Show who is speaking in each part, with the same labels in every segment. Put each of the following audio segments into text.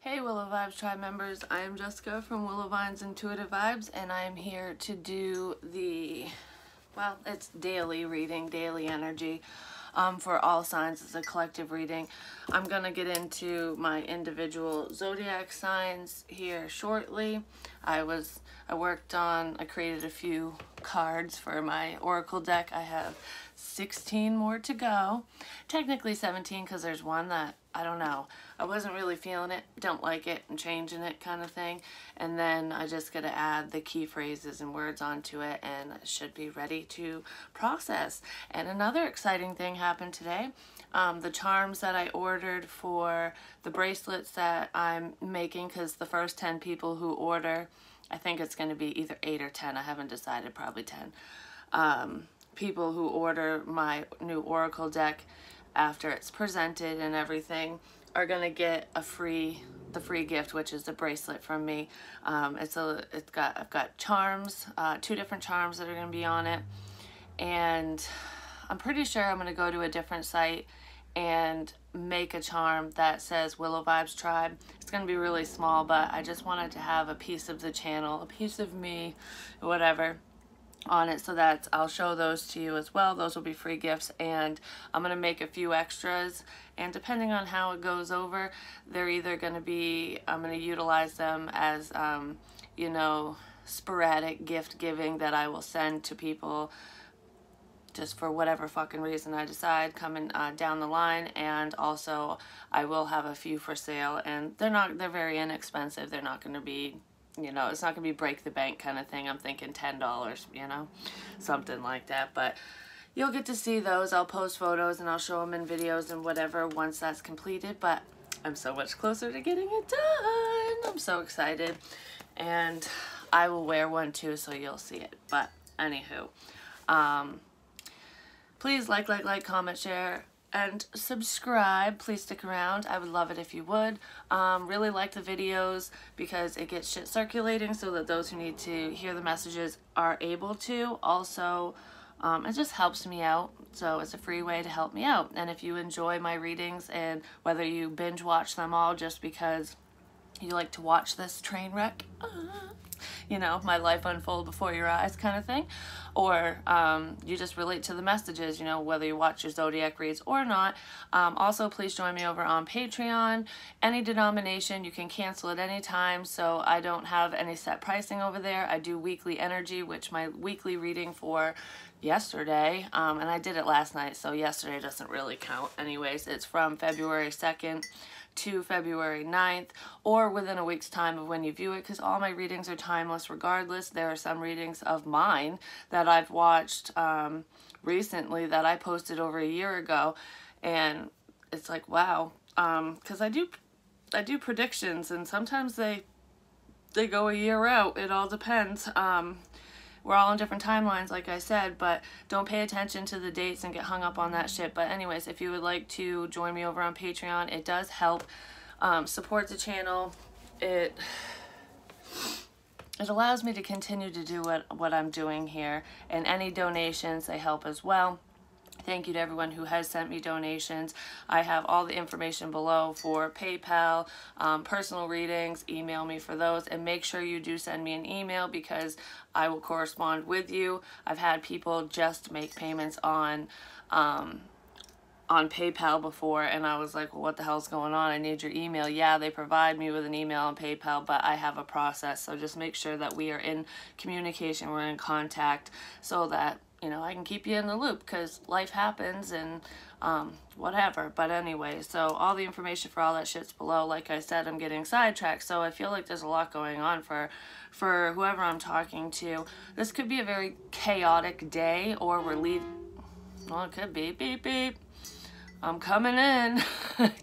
Speaker 1: Hey Willow Vibes Tribe members, I am Jessica from Willow Vines Intuitive Vibes, and I am here to do it's daily reading, daily energy for all signs. It's a collective reading. I'm going to get into my individual zodiac signs here shortly. I created a few cards for my oracle deck. I have 16 more to go. Technically 17 because there's one that, I don't know, I wasn't really feeling it, don't like it, and changing it kind of thing. And then I just got to add the key phrases and words onto it, and it should be ready to process. And another exciting thing happened today. The charms that I ordered for the bracelets that I'm making, because the first 10 people who order, I think it's going to be either 8 or 10, I haven't decided, probably 10. People who order my new oracle deck after it's presented and everything are gonna get the free gift, which is the bracelet from me. I've got charms, 2 different charms that are gonna be on it, and I'm pretty sure I'm gonna go to a different site and make a charm that says Willow Vibes Tribe. It's gonna be really small, but I just wanted to have a piece of the channel, a piece of me, whatever, on it, so that I'll show those to you as well. Those will be free gifts, and I'm gonna make a few extras, and depending on how it goes over, they're either gonna be, I'm gonna utilize them as you know, sporadic gift giving that I will send to people just for whatever fucking reason I decide coming down the line. And also I will have a few for sale, and they're very inexpensive. They're not gonna be, you know, it's not gonna be break the bank kind of thing. I'm thinking $10, you know, something like that. But you'll get to see those. I'll post photos and I'll show them in videos and whatever once that's completed. But I'm so much closer to getting it done. I'm so excited, and I will wear one too, so you'll see it. But anywho, please like, comment, share, and subscribe. Please stick around. I would love it if you would. Really like the videos because it gets shit circulating so that those who need to hear the messages are able to. Also, it just helps me out, so it's a free way to help me out. And if you enjoy my readings, and whether you binge watch them all just because you like to watch this train wreck, you know, my life unfold before your eyes kind of thing, or you just relate to the messages, you know, whether you watch your zodiac reads or not. Also, please join me over on Patreon. Any denomination, you can cancel at any time, so I don't have any set pricing over there. I do weekly energy, which my weekly reading for yesterday, and I did it last night, so yesterday doesn't really count anyways. It's from February 2nd to February 9th, or within a week's time of when you view it, because all my readings are timeless regardless. There are some readings of mine that I've watched recently that I posted over a year ago, and it's like, wow, because I do predictions, and sometimes they go a year out. It all depends. We're all on different timelines, like I said, but don't pay attention to the dates and get hung up on that shit. But anyways, if you would like to join me over on Patreon, it does help support the channel. It allows me to continue to do what I'm doing here, and any donations, they help as well. Thank you to everyone who has sent me donations. I have all the information below for PayPal, personal readings. Email me for those, and make sure you do send me an email because I will correspond with you. I've had people just make payments on PayPal before, and I was like, well, what the hell's going on? I need your email. Yeah, they provide me with an email on PayPal, but I have a process, so just make sure that we are in communication, we're in contact, so that, you know, I can keep you in the loop, because life happens and whatever. But anyway, so all the information for all that shit's below. Like I said, I'm getting sidetracked, so I feel like there's a lot going on for whoever I'm talking to. This could be a very chaotic day, or we're leaving. Well, it could be. Beep, beep. I'm coming in.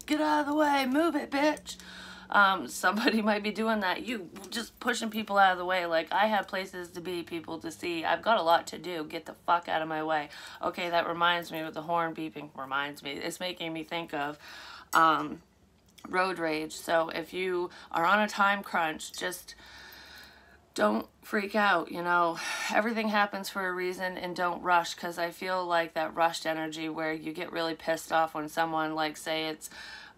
Speaker 1: Get out of the way. Move it, bitch. Somebody might be doing that. You just pushing people out of the way. Like, I have places to be, people to see. I've got a lot to do. Get the fuck out of my way. Okay, that reminds me, with the horn beeping, it's making me think of road rage. So if you are on a time crunch, just don't freak out, you know. Everything happens for a reason, and don't rush, because I feel like that rushed energy where you get really pissed off when someone, like, say it's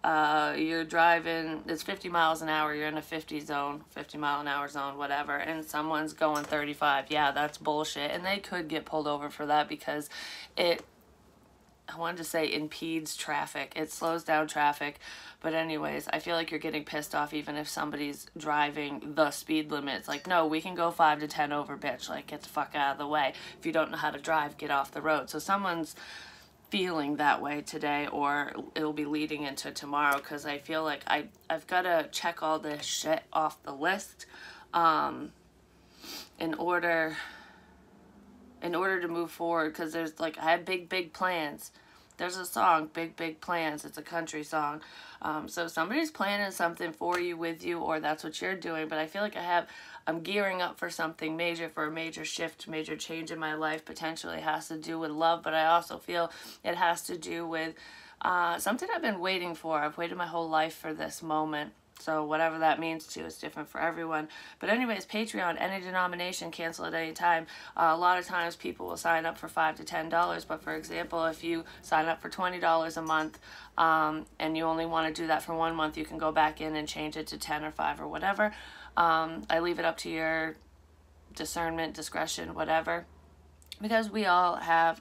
Speaker 1: you're driving, it's 50 miles an hour, you're in a 50-mile-an-hour zone, whatever, and someone's going 35. Yeah, that's bullshit. And they could get pulled over for that because it, I wanted to say impedes traffic. It slows down traffic. But anyways, I feel like you're getting pissed off even if somebody's driving the speed limit. It's like, no, we can go 5 to 10 over, bitch. Like, get the fuck out of the way. If you don't know how to drive, get off the road. So someone's feeling that way today, or it'll be leading into tomorrow, because I feel like I've got to check all this shit off the list in order to move forward, because there's like, I have big plans. There's a song, Big Plans. It's a country song. So somebody's planning something for you, with you, or that's what you're doing. But I feel like I'm gearing up for something major, for a major shift, major change in my life. Potentially has to do with love, but I also feel it has to do with something I've been waiting for. I've waited my whole life for this moment. So whatever that means to you is different for everyone. But anyways, Patreon, any denomination, cancel at any time. A lot of times people will sign up for $5 to $10. But for example, if you sign up for $20 a month and you only want to do that for 1 month, you can go back in and change it to 10 or 5 or whatever. I leave it up to your discernment, discretion, whatever. Because we all have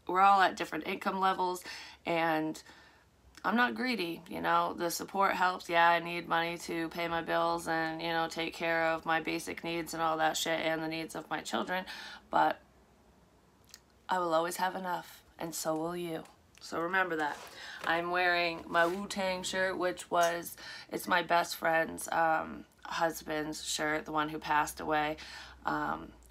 Speaker 1: we're all at different income levels, and I'm not greedy, you know. The support helps. Yeah, I need money to pay my bills and, you know, take care of my basic needs and all that shit, and the needs of my children, but I will always have enough, and so will you. So remember that. I'm wearing my Wu-Tang shirt, it's my best friend's husband's shirt, the one who passed away.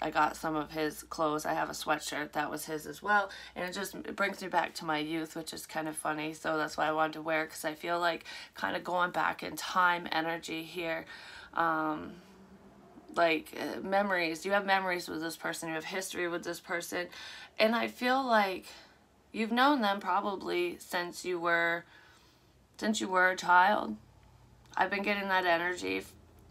Speaker 1: I got some of his clothes. I have a sweatshirt that was his as well, and it brings me back to my youth, which is kind of funny. So that's why I wanted to wear it, because I feel like kind of going back in time energy here. Memories. You have memories with this person. You have history with this person, and I feel like you've known them probably since you were a child. I've been getting that energy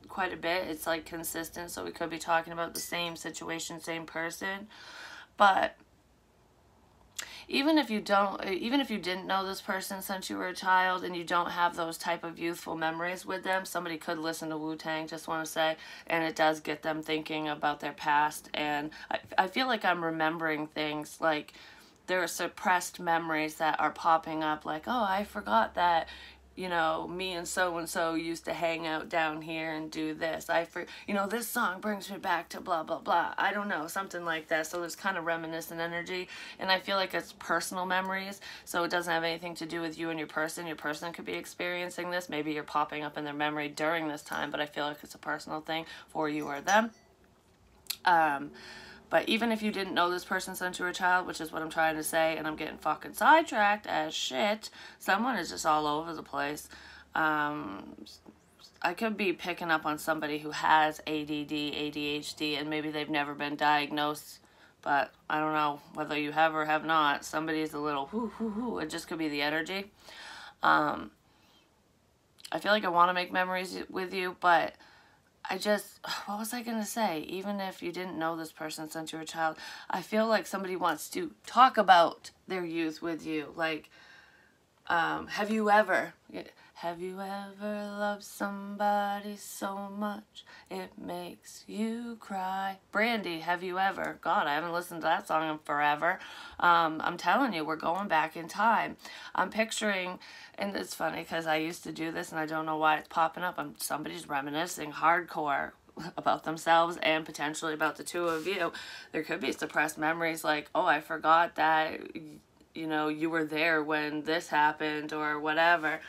Speaker 1: quite a bit. It's like consistent, so we could be talking about the same situation, same person. But even if you didn't know this person since you were a child and you don't have those type of youthful memories with them, somebody could listen to Wu-Tang, just want to say, and it does get them thinking about their past. And I feel like I'm remembering things, like there are suppressed memories that are popping up, like, oh, I forgot that, you know, me and so used to hang out down here and do this. You know, this song brings me back to blah, blah, blah. I don't know, something like that. So there's kind of reminiscent energy, and I feel like it's personal memories, so it doesn't have anything to do with you and your person. Your person could be experiencing this. Maybe you're popping up in their memory during this time, but I feel like it's a personal thing for you or them. But even if you didn't know this person since you were a child, which is what I'm trying to say, and I'm getting fucking sidetracked as shit, someone is just all over the place. I could be picking up on somebody who has ADD, ADHD, and maybe they've never been diagnosed, but I don't know whether you have or have not. Somebody's a little whoo. It just could be the energy. I feel like I want to make memories with you, but what was I going to say? Even if you didn't know this person since you were a child, I feel like somebody wants to talk about their youth with you. Like, have you ever loved somebody so much it makes you cry? Brandy, have you ever? God, I haven't listened to that song in forever. I'm telling you, we're going back in time. I'm picturing, and it's funny because I used to do this and I don't know why it's popping up. Somebody's reminiscing hardcore about themselves and potentially about the two of you. There could be suppressed memories like, oh, I forgot that, you know, you were there when this happened or whatever.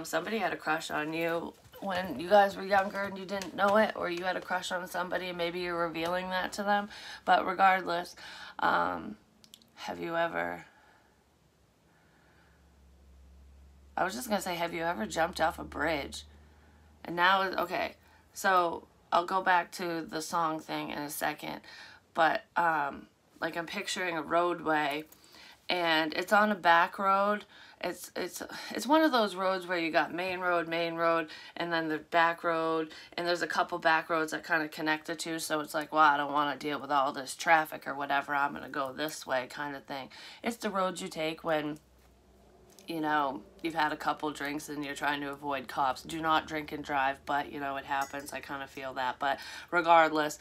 Speaker 1: Somebody had a crush on you when you guys were younger and you didn't know it, or you had a crush on somebody and maybe you're revealing that to them. But regardless, have you ever... I was just going to say, have you ever jumped off a bridge? And now, okay, so I'll go back to the song thing in a second. But, like, I'm picturing a roadway, and it's on a back road. It's one of those roads where you got main road, and then the back road, and there's a couple back roads that kind of connect the two, so it's like, well, I don't want to deal with all this traffic or whatever, I'm going to go this way kind of thing. It's the road you take when you know, you've had a couple drinks and you're trying to avoid cops. Do not drink and drive, but, you know, it happens. I kind of feel that. But regardless,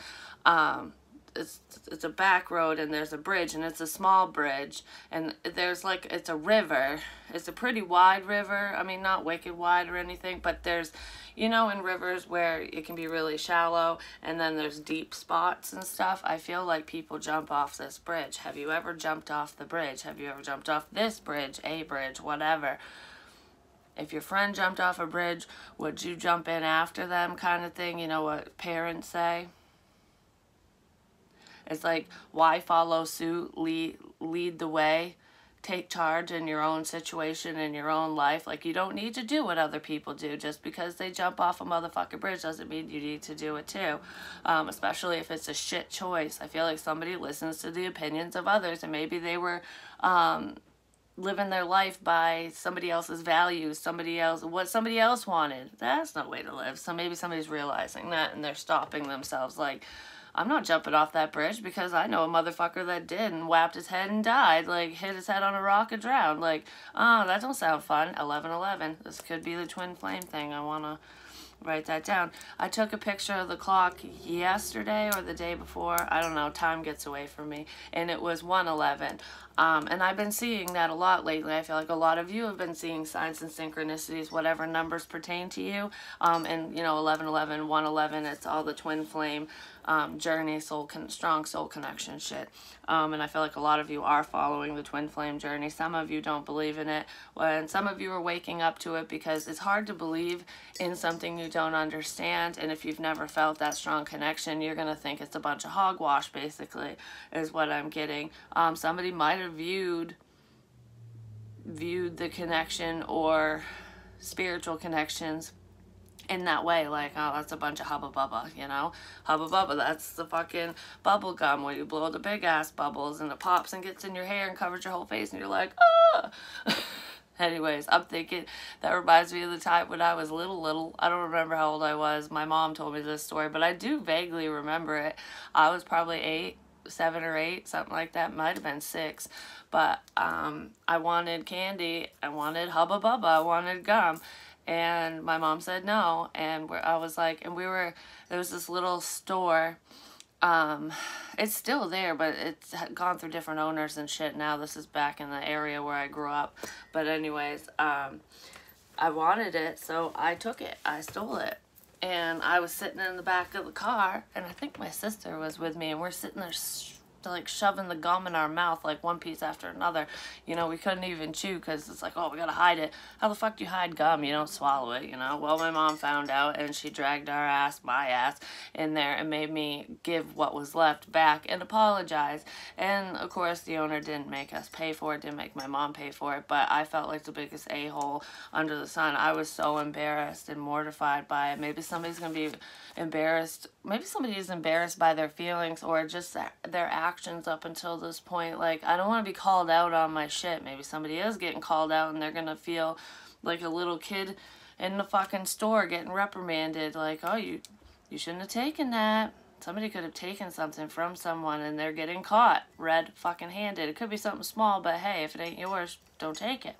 Speaker 1: it's a back road and there's a bridge, and it's a small bridge, and there's like, it's a river. It's a pretty wide river. I mean, not wicked wide or anything, but there's, you know, in rivers where it can be really shallow and then there's deep spots and stuff. I feel like people jump off this bridge. Have you ever jumped off the bridge? Have you ever jumped off this bridge, a bridge, whatever? If your friend jumped off a bridge, would you jump in after them, kind of thing? You know what parents say? It's like, why follow suit, lead the way, take charge in your own situation, in your own life. Like, you don't need to do what other people do. Just because they jump off a motherfucking bridge doesn't mean you need to do it too. Especially if it's a shit choice. I feel like somebody listens to the opinions of others, and maybe they were living their life by somebody else's values, what somebody else wanted. That's no way to live. So maybe somebody's realizing that and they're stopping themselves. Like, I'm not jumping off that bridge because I know a motherfucker that did and whapped his head and died. Like, hit his head on a rock and drowned. Like, oh, that don't sound fun. 11/11. This could be the twin flame thing. I want to write that down. I took a picture of the clock yesterday or the day before. I don't know. Time gets away from me. And it was 1:11. And I've been seeing that a lot lately. I feel like a lot of you have been seeing signs and synchronicities, whatever numbers pertain to you. And, you know, 11/11, 1:11, it's all the twin flame journey, strong soul connection shit. And I feel like a lot of you are following the twin flame journey. Some of you don't believe in it, and some of you are waking up to it, because it's hard to believe in something you don't understand. And if you've never felt that strong connection, you're gonna think it's a bunch of hogwash, basically, is what I'm getting. Somebody might have viewed the connection or spiritual connections in that way, like, oh, that's a bunch of hubba bubba, you know? Hubba bubba, that's the fucking bubble gum where you blow the big ass bubbles and it pops and gets in your hair and covers your whole face and you're like, ah! Anyways, I'm thinking that reminds me of the time when I was little. I don't remember how old I was. My mom told me this story, but I do vaguely remember it. I was probably 7 or 8, something like that. Might have been 6. But I wanted candy. I wanted Hubba Bubba. I wanted gum. And my mom said no. And I was like, and there was this little store. It's still there, but it's gone through different owners and shit now. This is back in the area where I grew up. But anyways, I wanted it, so I took it. I stole it. And I was sitting in the back of the car, and I think my sister was with me, and we're sitting there like shoving the gum in our mouth, like one piece after another. You know, we couldn't even chew because it's like, oh, we gotta hide it. How the fuck do you hide gum? You don't swallow it, you know? Well, my mom found out, and she dragged my ass in there and made me give what was left back and apologize. And of course, the owner didn't make us pay for it, didn't make my mom pay for it, but I felt like the biggest a-hole under the sun. I was so embarrassed and mortified by it. Maybe somebody's gonna be embarrassed. Maybe somebody is embarrassed by their feelings or just their actions up until this point. Like, I don't want to be called out on my shit. Maybe somebody is getting called out and they're gonna feel like a little kid in the fucking store getting reprimanded. Like, oh, you shouldn't have taken that. Somebody could have taken something from someone and they're getting caught red fucking handed. It could be something small, but hey, if it ain't yours, don't take it.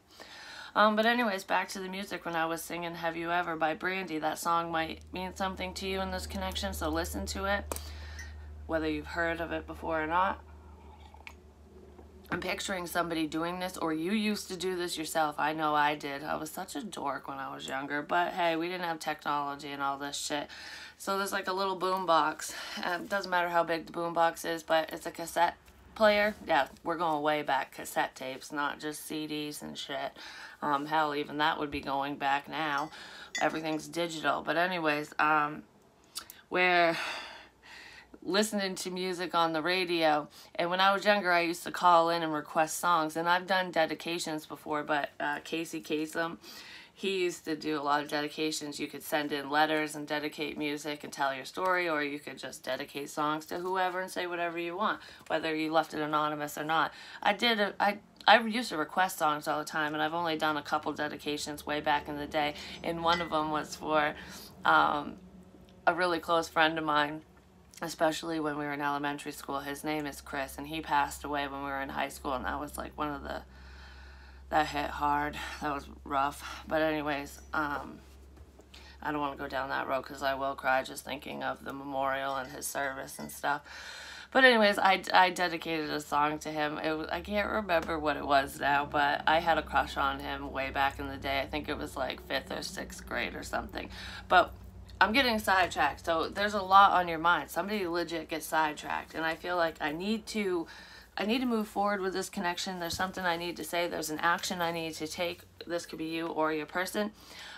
Speaker 1: But anyways, back to the music. When I was singing Have You Ever by Brandy, that song might mean something to you in this connection, so listen to it, whether you've heard of it before or not. I'm picturing somebody doing this, or you used to do this yourself. I know I did. I was such a dork when I was younger, but hey, we didn't have technology and all this shit. So there's like a little boom box. Doesn't matter how big the boom box is, but it's a cassette player. Yeah, we're going way back. Cassette tapes, not just CDs and shit. Hell, even that would be going back now. Everything's digital. But anyways, we're listening to music on the radio, and when I was younger, I used to call in and request songs, and I've done dedications before, but Casey Kasem, he used to do a lot of dedications. You could send in letters and dedicate music and tell your story, or you could just dedicate songs to whoever and say whatever you want, whether you left it anonymous or not. I used to request songs all the time, and I've only done a couple dedications way back in the day, and one of them was for a really close friend of mine, especially when we were in elementary school. His name is Chris, and he passed away when we were in high school, and that was like one of the that hit hard. That was rough. But anyways, I don't want to go down that road because I will cry just thinking of the memorial and his service and stuff. But anyways, I dedicated a song to him. I can't remember what it was now, but I had a crush on him way back in the day. I think it was like 5th or 6th grade or something. But I'm getting sidetracked. So there's a lot on your mind. Somebody legit gets sidetracked. And I feel like I need to move forward with this connection. There's something I need to say. There's an action I need to take. This could be you or your person.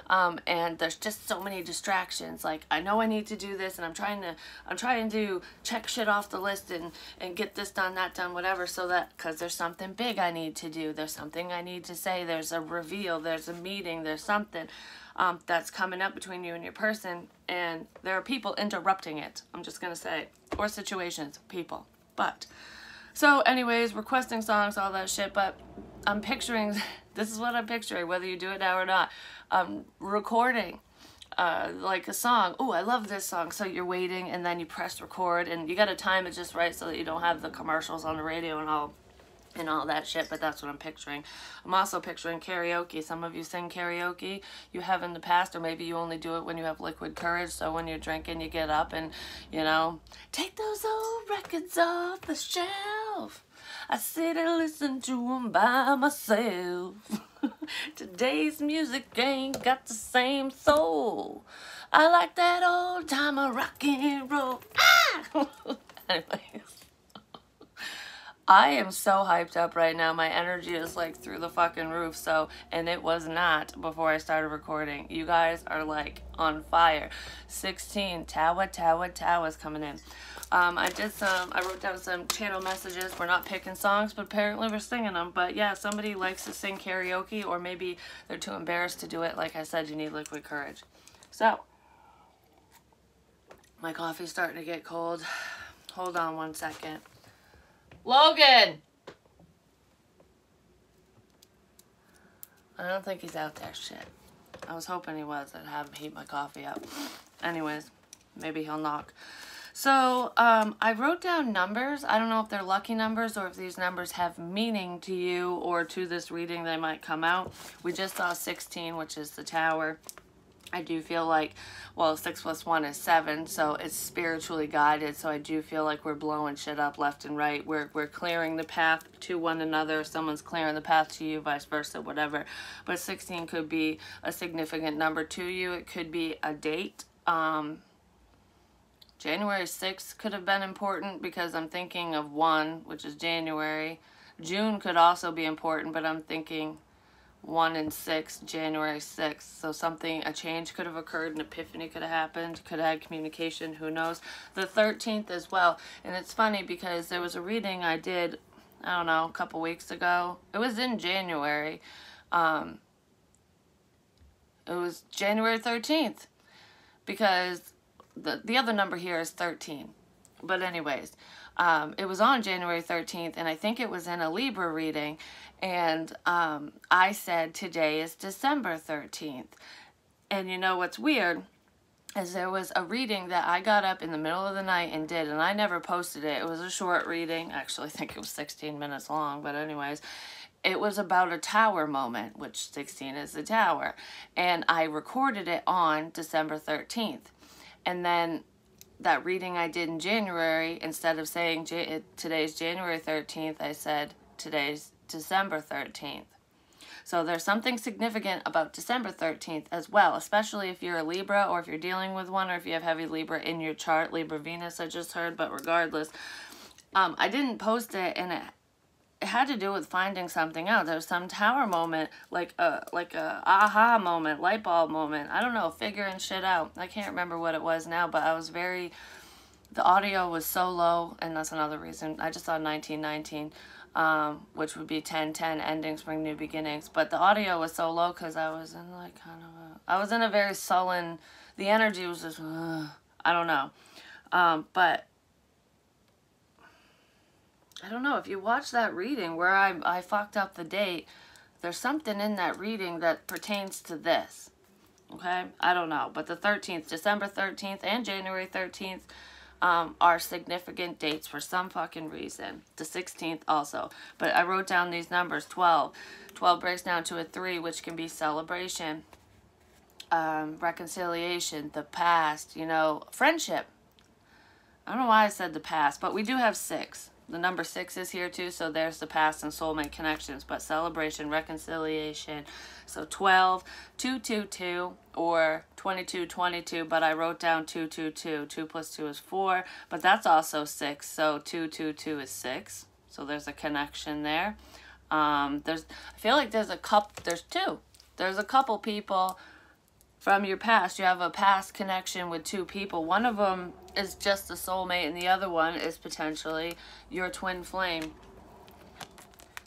Speaker 1: And there's just so many distractions. Like, I know I need to do this, and I'm trying to check shit off the list and get this done, that done, whatever, so that, because there's something big I need to do. There's something I need to say. There's a reveal. There's a meeting. There's something that's coming up between you and your person, and there are people interrupting it. I'm just going to say, or situations, people. But so anyways, requesting songs, all that shit, but I'm picturing, this is what I'm picturing, whether you do it now or not, recording like a song. Oh, I love this song. So you're waiting, and then you press record, and you got to time it just right so that you don't have the commercials on the radio and all that shit, but that's what I'm picturing. I'm also picturing karaoke. Some of you sing karaoke. You have in the past, or maybe you only do it when you have liquid courage, so when you're drinking, you get up and, you know, take those old records off the shelf. I sit and listen to them by myself. Today's music ain't got the same soul. I like that old time of rock and roll. Ah! Anyways. I am so hyped up right now. My energy is like through the fucking roof. So, and it was not before I started recording. You guys are like on fire. 16, Tawa is coming in. I wrote down some channel messages. We're not picking songs, but apparently we're singing them. But yeah, somebody likes to sing karaoke, or maybe they're too embarrassed to do it. Like I said, you need liquid courage. So, my coffee's starting to get cold. Hold on one second. Logan! I don't think he's out there. Shit. I was hoping he was. I'd have him heat my coffee up. Anyways, maybe he'll knock. So, I wrote down numbers. I don't know if they're lucky numbers or if these numbers have meaning to you or to this reading they might come out. We just saw 16, which is the Tower. I do feel like, well, 6 plus 1 is 7, so it's spiritually guided, so I do feel like we're blowing shit up left and right. We're clearing the path to one another. Someone's clearing the path to you, vice versa, whatever. But 16 could be a significant number to you. It could be a date. January 6th could have been important because I'm thinking of 1, which is January. June could also be important, but I'm thinking 1 and 6, January 6th. So something, a change could have occurred, an epiphany could have happened, could have had communication, who knows. The 13th as well. And it's funny because there was a reading I did, I don't know, a couple weeks ago. It was in January. It was January 13th because the other number here is 13. But anyways, it was on January 13th, and I think it was in a Libra reading, and I said today is December 13th. And you know what's weird is there was a reading that I got up in the middle of the night and did, and I never posted it. It was a short reading. Actually, I think it was 16 minutes long, but anyways, it was about a tower moment, which 16 is the Tower, and I recorded it on December 13th. And then that reading I did in January, instead of saying today's January 13th, I said today's December 13th. So there's something significant about December 13th as well, especially if you're a Libra or if you're dealing with one or if you have heavy Libra in your chart. Libra Venus I just heard, but regardless, I didn't post it, and it had to do with finding something out. There was some tower moment, like a aha moment, light bulb moment. I don't know, figuring shit out. I can't remember what it was now, but I was the audio was so low, and that's another reason. I just saw 1919, which would be 1010, ending, spring, new beginnings. But the audio was so low because I was in like I was in a very sullen, the energy was just, I don't know. But I don't know, if you watch that reading where I fucked up the date, there's something in that reading that pertains to this, okay? I don't know, but the 13th, December 13th and January 13th, are significant dates for some fucking reason. The 16th also. But I wrote down these numbers. 12. 12 breaks down to a 3, which can be celebration, reconciliation, the past, you know, friendship. I don't know why I said the past, but we do have 6. The number 6 is here too, so there's the past and soulmate connections, but celebration, reconciliation. So 12, 222, or 2222, but I wrote down 222. 2 plus 2 is 4, but that's also 6, so 222 is 6. So there's a connection there. I feel like there's two. There's a couple people from your past. You have a past connection with 2 people. One of them is just a soulmate, and the other one is potentially your twin flame.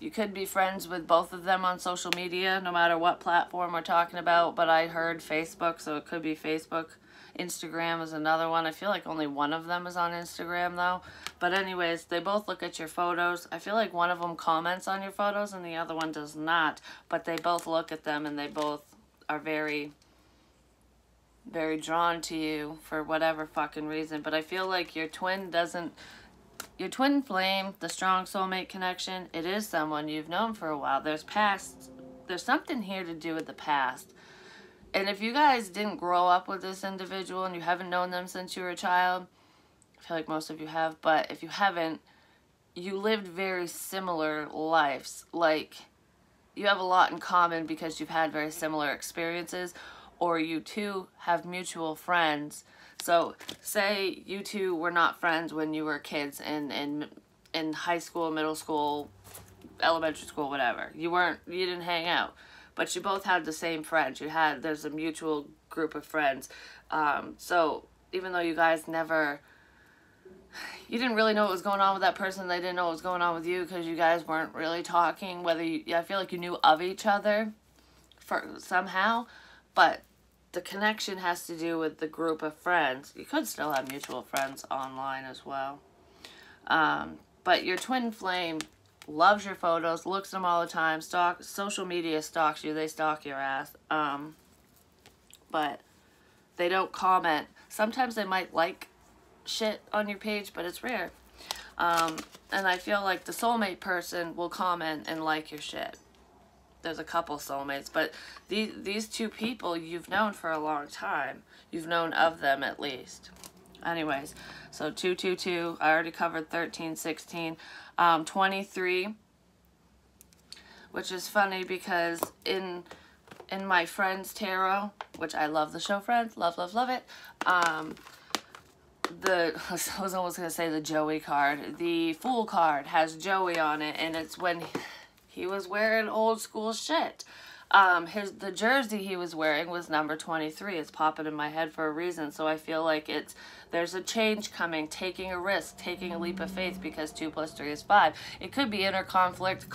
Speaker 1: You could be friends with both of them on social media, no matter what platform we're talking about, but I heard Facebook, so it could be Facebook. Instagram is another one. I feel like only one of them is on Instagram, though. But anyways, they both look at your photos. I feel like one of them comments on your photos, and the other one does not, but they both look at them, and they both are very drawn to you for whatever fucking reason. But I feel like your twin flame, the strong soulmate connection, it is someone you've known for a while. There's something here to do with the past. And if you guys didn't grow up with this individual and you haven't known them since you were a child, I feel like most of you have, but if you haven't, you lived very similar lives. Like, you have a lot in common because you've had very similar experiences, or you two have mutual friends. So say you two were not friends when you were kids in high school, middle school, elementary school, whatever. You didn't hang out, but you both had the same friends. There's a mutual group of friends. So even though you guys you didn't really know what was going on with that person, they didn't know what was going on with you because you guys weren't really talking. I feel like you knew of each other somehow, but the connection has to do with the group of friends. You could still have mutual friends online as well. But your twin flame loves your photos, looks at them all the time, social media stalks you, they stalk your ass. But they don't comment. Sometimes they might like shit on your page, but it's rare. And I feel like the soulmate person will comment and like your shit. There's a couple soulmates, but these 2 people you've known for a long time. You've known of them at least. Anyways, so 222, I already covered 13, 16, 23, which is funny because in my Friends Tarot, which I love the show Friends, love it, I was almost going to say the Joey card. The Fool card has Joey on it, and it's when he was wearing old school shit. The jersey he was wearing was number 23. It's popping in my head for a reason. So I feel like there's a change coming, taking a risk, taking a leap of faith, because 2 plus 3 is 5. It could be inner conflict,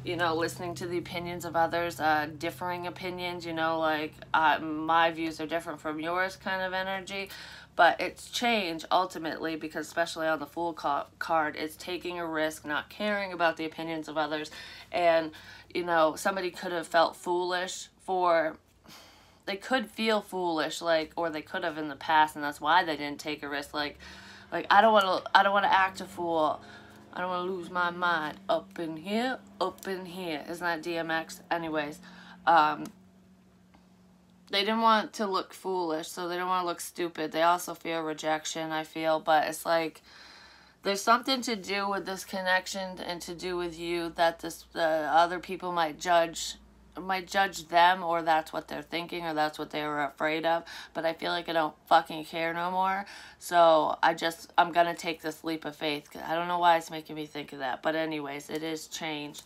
Speaker 1: you know, listening to the opinions of others, differing opinions, you know, like my views are different from yours kind of energy. But it's change ultimately, because especially on the Fool card, it's taking a risk, not caring about the opinions of others. And, you know, somebody could have felt foolish they could feel foolish, or they could have in the past, and that's why they didn't take a risk. Like I don't want to act a fool. I don't want to lose my mind. Up in here. Isn't that DMX? Anyways, they didn't want to look foolish, so they don't want to look stupid. They also fear rejection, I feel, but it's like there's something to do with this connection and to do with you that the other people might judge them, or that's what they're thinking, or that's what they were afraid of. But I feel like I don't fucking care no more. So I'm gonna take this leap of faith. I don't know why it's making me think of that, but anyways, it is changed.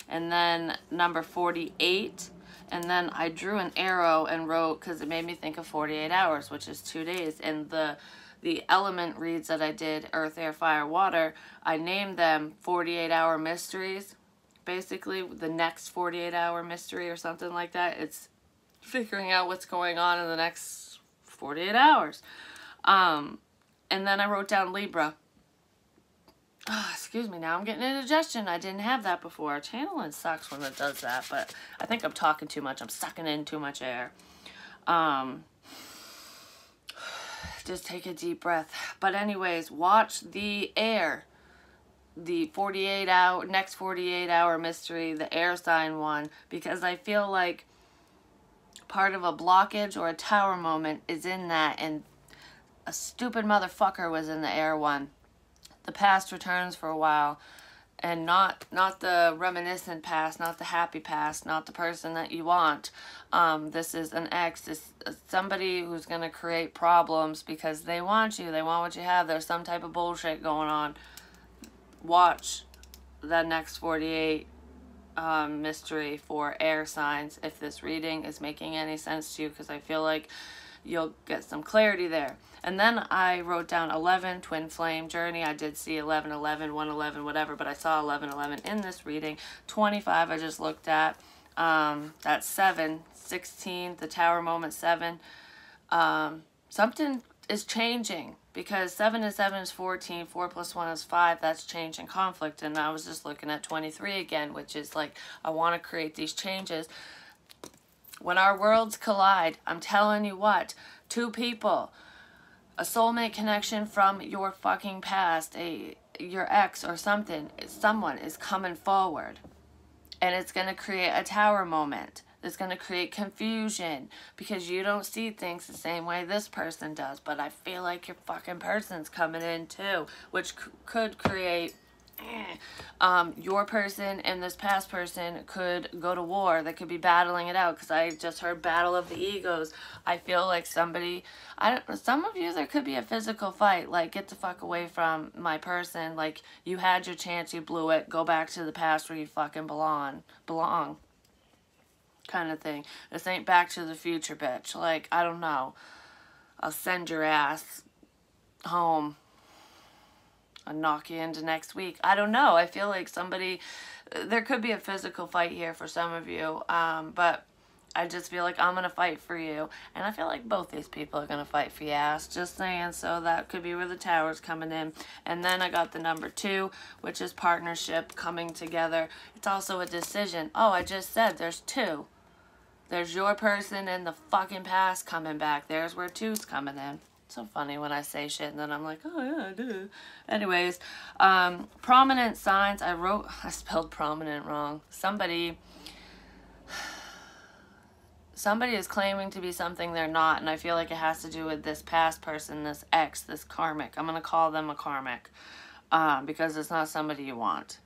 Speaker 1: And then number 48, and then I drew an arrow and wrote, because it made me think of 48 hours, which is 2 days, and the element reads that I did, earth, air, fire, water, I named them 48-hour mysteries. Basically, the next 48-hour mystery or something like that. It's figuring out what's going on in the next 48 hours. And then I wrote down Libra. Oh, excuse me, now I'm getting indigestion. I didn't have that before. Channeling sucks when it does that, but I think I'm talking too much. I'm sucking in too much air. just take a deep breath. But anyways, watch the air. The next 48 hour mystery, the air sign one, because I feel like part of a blockage or a tower moment is in that, and a stupid motherfucker was in the air one. The past returns for a while, and not the reminiscent past, not the happy past, not the person that you want. This is an ex. This is somebody who's going to create problems because they want you. They want what you have. There's some type of bullshit going on. Watch the next 48 mystery for air signs if this reading is making any sense to you, because I feel like you'll get some clarity there. And then I wrote down 11, twin flame journey. I did see 11, 11, 111, whatever, but I saw 11, 11 in this reading. 25 I just looked at. That's 7, 16, the tower moment 7. Something is changing, because 7 and 7 is 14, 4 plus 1 is 5, that's change and conflict. And I was just looking at 23 again, which is like, I want to create these changes. When our worlds collide, I'm telling you what, two people, a soulmate connection from your fucking past, your ex or something, someone is coming forward. And it's going to create a tower moment. It's going to create confusion because you don't see things the same way this person does. But I feel like your fucking person's coming in too, which could create... your person and this past person could go to war. They could be battling it out, because I just heard battle of the egos. I feel like some of you, there could be a physical fight, like, get the fuck away from my person, like, you had your chance, you blew it, go back to the past where you fucking belong kind of thing. This ain't Back to the Future, bitch. Like, I don't know, I'll send your ass home. I'll knock you into next week. I don't know. I feel like there could be a physical fight here for some of you. But I just feel like I'm going to fight for you. And I feel like both these people are going to fight for your ass. Just saying. So that could be where the tower's coming in. And then I got the number 2, which is partnership, coming together. It's also a decision. Oh, I just said there's 2. There's your person in the fucking past coming back. There's where 2's coming in. So funny when I say shit and then I'm like, oh yeah, I do. Anyways, prominent signs. I spelled prominent wrong. Somebody is claiming to be something they're not, and I feel like it has to do with this past person, this ex, this karmic. I'm going to call them a karmic, because it's not somebody you want.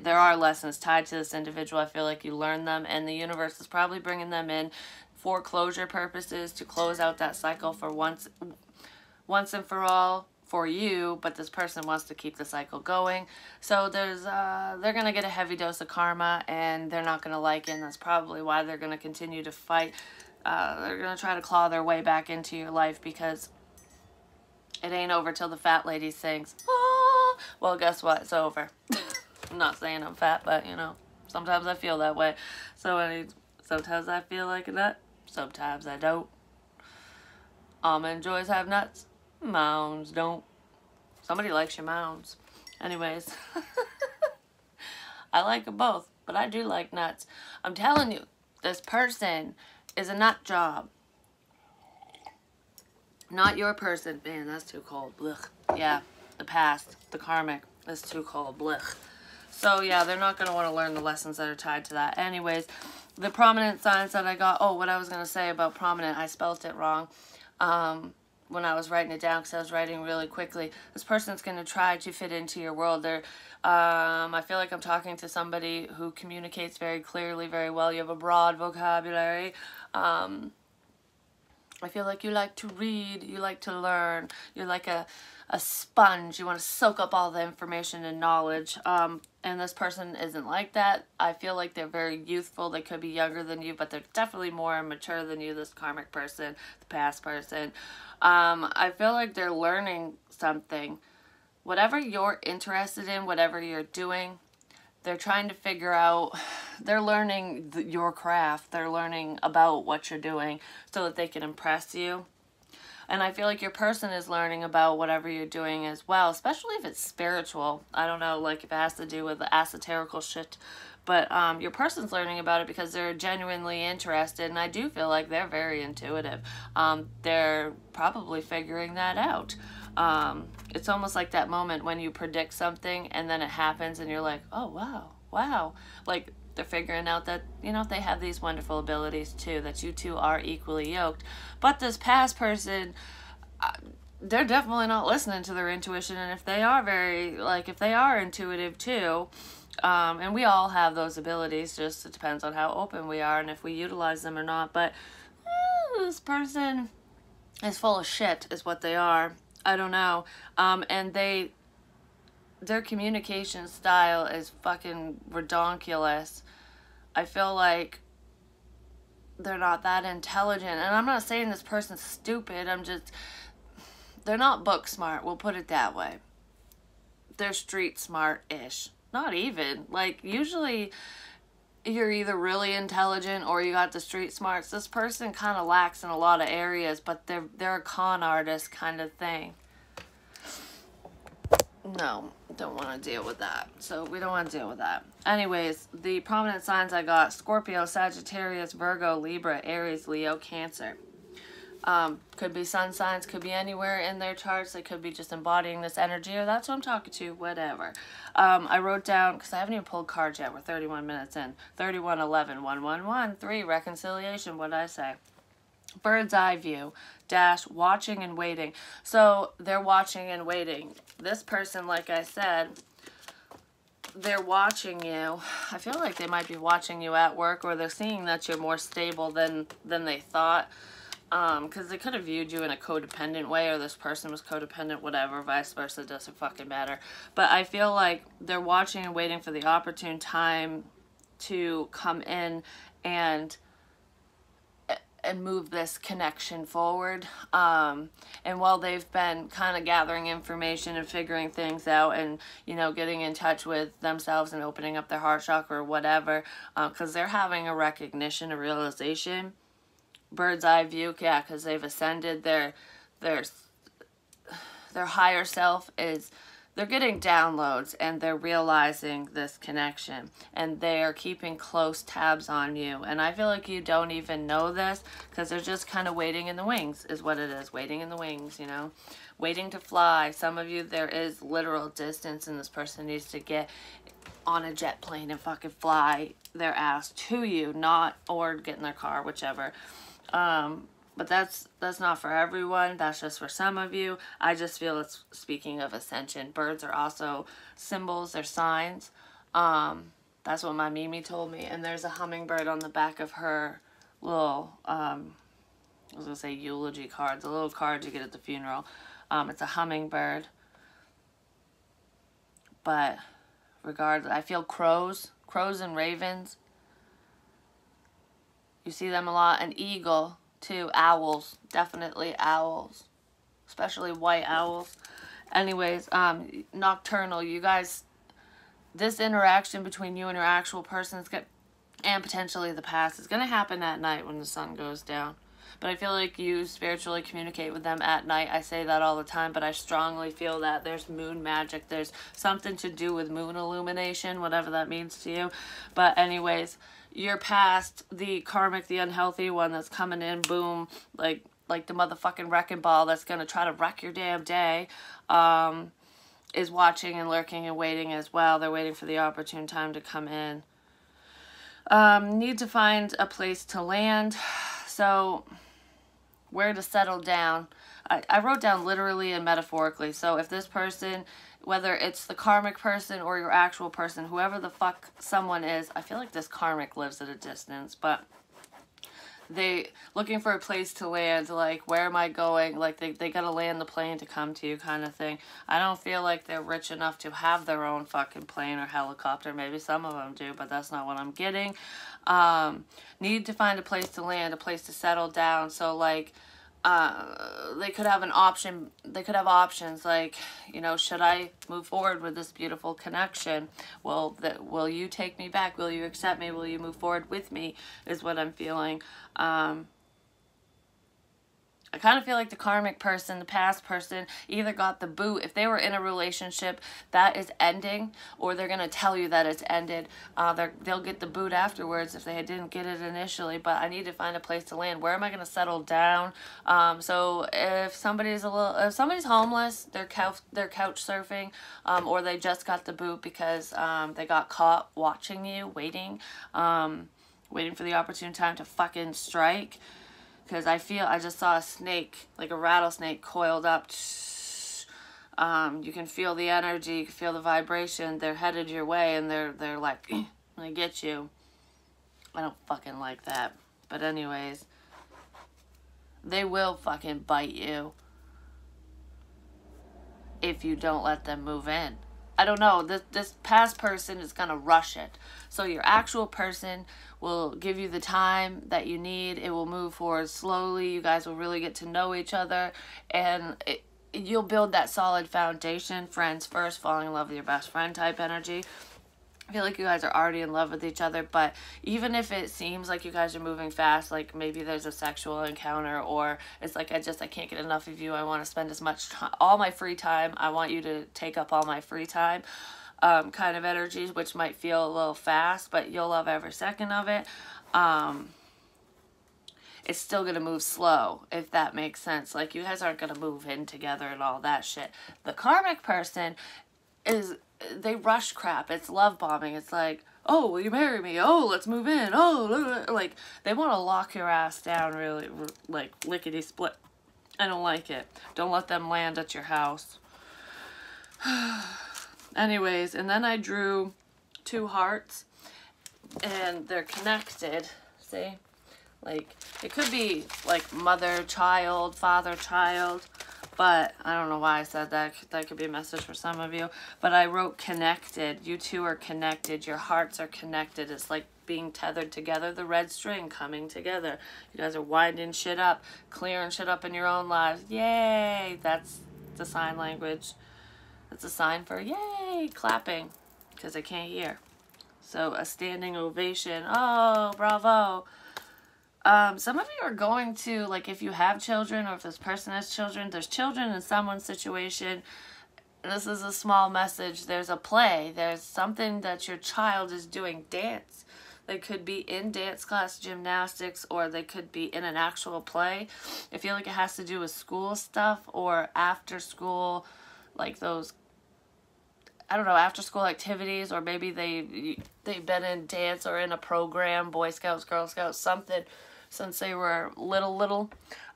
Speaker 1: There are lessons tied to this individual. I feel like you learn them, and the universe is probably bringing them in for closure purposes, to close out that cycle for once and for all for you, but this person wants to keep the cycle going. So they're going to get a heavy dose of karma, and they're not going to like it, and that's probably why they're going to continue to fight. They're going to try to claw their way back into your life, because it ain't over till the fat lady sings. Oh! Well, guess what? It's over. I'm not saying I'm fat, but, you know, sometimes I feel that way. So sometimes I feel like a nut. Sometimes I don't. Almond Joys have nuts. Mounds don't. Somebody likes your mounds. Anyways. I like them both, but I do like nuts. I'm telling you, this person is a nut job. Not your person. Man, that's too cold. Blech. Yeah, the past, the karmic, is too cold. Blech. So yeah, they're not going to want to learn the lessons that are tied to that. Anyways, the prominent signs that I got, oh, what I was going to say about prominent, I spelt it wrong when I was writing it down, because I was writing really quickly. This person's going to try to fit into your world. I feel like I'm talking to somebody who communicates very clearly, very well. You have a broad vocabulary. I feel like you like to read, you like to learn, you're like a sponge. You want to soak up all the information and knowledge. And this person isn't like that. I feel like they're very youthful. They could be younger than you, but they're definitely more mature than you, this karmic person, the past person. I feel like they're learning something. Whatever you're interested in, whatever you're doing, they're trying to figure out, they're learning your craft. They're learning about what you're doing so that they can impress you. And I feel like your person is learning about whatever you're doing as well, especially if it's spiritual. I don't know, like if it has to do with the esoterical shit. but your person's learning about it because they're genuinely interested, and I do feel like they're very intuitive. They're probably figuring that out. It's almost like that moment when you predict something and then it happens and you're like, oh wow, wow. Like, they're figuring out that, you know, they have these wonderful abilities too, that you two are equally yoked. But this past person, they're definitely not listening to their intuition. And if they are if they are intuitive too, and we all have those abilities, just it depends on how open we are and if we utilize them or not. But this person is full of shit is what they are. I don't know. And their communication style is fucking redonkulous. I feel like they're not that intelligent. And I'm not saying this person's stupid. They're not book smart. We'll put it that way. They're street smart-ish. Not even. Like, usually you're either really intelligent or you got the street smarts. This person kind of lacks in a lot of areas, but they're a con artist kind of thing. No, don't want to deal with that. So we don't want to deal with that. Anyways, the prominent signs I got: Scorpio, Sagittarius, Virgo, Libra, Aries, Leo, Cancer. Could be sun signs, could be anywhere in their charts. They could be just embodying this energy, or that's what I'm talking to, whatever. I wrote down, because I haven't even pulled cards yet, we're 31 minutes in. 31, 11, 1, 1, 1, 3, reconciliation, what did I say? Bird's eye view, dash, watching and waiting. So they're watching and waiting. This person, like I said, they're watching you. I feel like they might be watching you at work, or they're seeing that you're more stable than they thought. Because they could have viewed you in a codependent way, or this person was codependent, whatever, vice versa, doesn't fucking matter. But I feel like they're watching and waiting for the opportune time to come in and move this connection forward. And while they've been kind of gathering information and figuring things out and, you know, getting in touch with themselves and opening up their heart chakra or whatever, because they're having a recognition, a realization. Bird's eye view, yeah, because they've ascended. Their higher self is, they're getting downloads and they're realizing this connection, and they are keeping close tabs on you. And I feel like you don't even know this, because they're just kind of waiting in the wings is what it is. Waiting in the wings, you know, waiting to fly. Some of you, there is literal distance, and this person needs to get on a jet plane and fucking fly their ass to you, or get in their car, whichever. But that's not for everyone. That's just for some of you. I just feel it's speaking of ascension. Birds are also symbols. They're signs. That's what my Mimi told me. And there's a hummingbird on the back of her little, I was going to say eulogy cards, a little card you get at the funeral. It's a hummingbird. But regardless, I feel crows and ravens. You see them a lot. An eagle, too. Owls. Definitely owls. Especially white owls. Anyways, nocturnal. You guys, this interaction between you and your actual person and potentially the past is going to happen at night when the sun goes down. But I feel like you spiritually communicate with them at night. I say that all the time, but I strongly feel that there's moon magic. There's something to do with moon illumination, whatever that means to you. But anyways, you're past the karmic, the unhealthy one that's coming in, boom, like the motherfucking wrecking ball that's going to try to wreck your damn day, is watching and lurking and waiting as well. They're waiting for the opportune time to come in. Need to find a place to land. So, where to settle down. I wrote down literally and metaphorically. So if this person, whether it's the karmic person or your actual person, whoever the fuck someone is, I feel like this karmic lives at a distance, but they looking for a place to land, like, where am I going? Like, they gotta land the plane to come to you kind of thing. I don't feel like they're rich enough to have their own fucking plane or helicopter. Maybe some of them do, but that's not what I'm getting. Need to find a place to land, a place to settle down. So, like, they could have an option. They could have options like, you know, should I move forward with this beautiful connection? Will you take me back? Will you accept me? Will you move forward with me? Is what I'm feeling. I kind of feel like the karmic person, the past person, either got the boot. If they were in a relationship that is ending, or they're going to tell you that it's ended, they'll get the boot afterwards if they didn't get it initially. But I need to find a place to land. Where am I going to settle down? So if somebody's homeless, they're couch surfing, or they just got the boot because they got caught watching you, waiting for the opportune time to fucking strike. Because I just saw a snake, like a rattlesnake, coiled up. You can feel the energy, you can feel the vibration. They're headed your way, and they're like, they get you. I don't fucking like that. But anyways, they will fucking bite you if you don't let them move in. I don't know, this past person is going to rush it. So your actual person will give you the time that you need. It will move forward slowly. You guys will really get to know each other. And you'll build that solid foundation. Friends first, falling in love with your best friend type energy. I feel like you guys are already in love with each other, but even if it seems like you guys are moving fast, like maybe there's a sexual encounter, or it's like I can't get enough of you, I want to spend as much time, all my free time, I want you to take up all my free time, kind of energies, which might feel a little fast, but you'll love every second of it. It's still going to move slow, if that makes sense. Like, you guys aren't going to move in together and all that shit. The karmic person they rush crap. It's love bombing. It's like, oh, will you marry me? Oh, let's move in. Oh, like, they want to lock your ass down really, like, lickety split. I don't like it. Don't let them land at your house. Anyways, and then I drew 2 hearts, and they're connected. See? Like, it could be like mother, child, father, child. But I don't know why I said that. That could be a message for some of you. But I wrote connected. You two are connected. Your hearts are connected. It's like being tethered together. The red string coming together. You guys are winding shit up. Clearing shit up in your own lives. Yay! That's the sign language. That's a sign for yay! Clapping. Because I can't hear. So a standing ovation. Oh, bravo. Some of you are going to, like, if you have children, or if this person has children, there's children in someone's situation. This is a small message. There's a play. There's something that your child is doing. Dance. They could be in dance class, gymnastics, or they could be in an actual play. I feel like it has to do with school stuff, or after school, like those, I don't know, after school activities, or maybe they've been in dance or in a program, Boy Scouts, Girl Scouts, something, since they were little.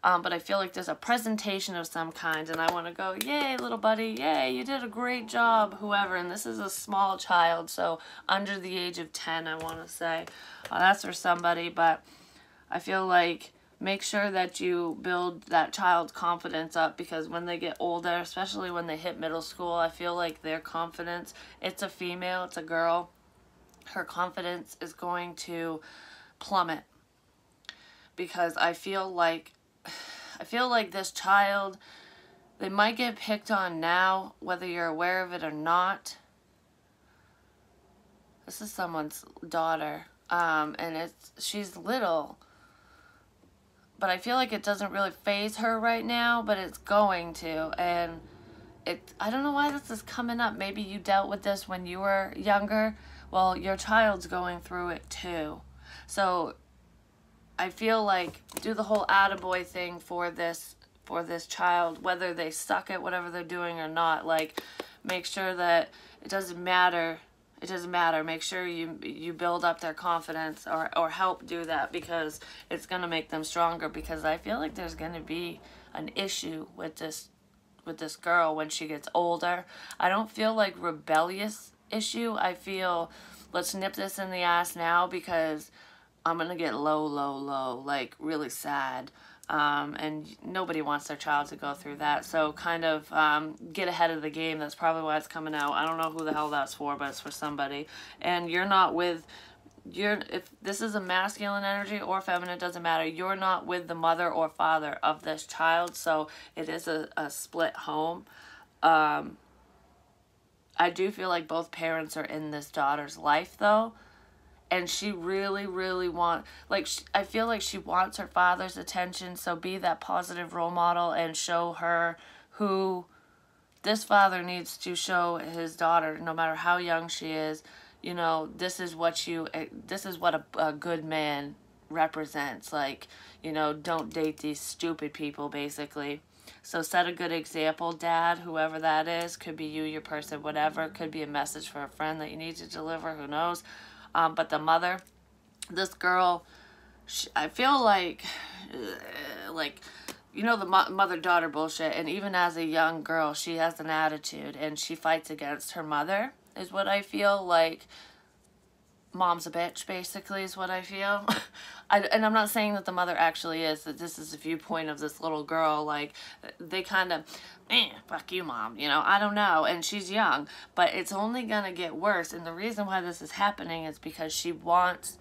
Speaker 1: But I feel like there's a presentation of some kind, and I want to go, yay, little buddy, yay, you did a great job, whoever. And this is a small child, so under the age of 10, I want to say. That's for somebody, but I feel like make sure that you build that child's confidence up, because when they get older, especially when they hit middle school, I feel like their confidence, it's a female, it's a girl, her confidence is going to plummet. Because I feel like this child, they might get picked on now, whether you're aware of it or not. This is someone's daughter, and she's little. But I feel like it doesn't really faze her right now, but it's going to. And I don't know why this is coming up. Maybe you dealt with this when you were younger. Well, your child's going through it too. So I feel like do the whole attaboy thing for this child, whether they suck at whatever they're doing or not. Like, make sure that it doesn't matter. It doesn't matter. Make sure you build up their confidence, or help do that, because it's going to make them stronger. Because I feel like there's going to be an issue with this girl when she gets older. I don't feel like rebellious issue. I feel, let's nip this in the ass now, because I'm going to get low, like really sad. And nobody wants their child to go through that. So kind of get ahead of the game. That's probably why it's coming out. I don't know who the hell that's for, but it's for somebody. And you're not with, if this is a masculine energy or feminine, it doesn't matter. You're not with the mother or father of this child. So it is a split home. I do feel like both parents are in this daughter's life, though. and she really, really I feel like she wants her father's attention, so be that positive role model and show her who this father needs to show his daughter, no matter how young she is, you know, this is what a good man represents. Like, you know, don't date these stupid people, basically. So set a good example, Dad, whoever that is. Could be you, your person, whatever. Could be a message for a friend that you need to deliver, who knows. But the mother, this girl, I feel like, you know, the mother-daughter bullshit. And even as a young girl, she has an attitude and she fights against her mother, is what I feel like. Mom's a bitch, basically, is what I feel. And I'm not saying that the mother actually is, that this is the viewpoint of this little girl. Like, they kind of, fuck you, Mom, you know, I don't know. And she's young, but it's only going to get worse. And the reason why this is happening is because she wants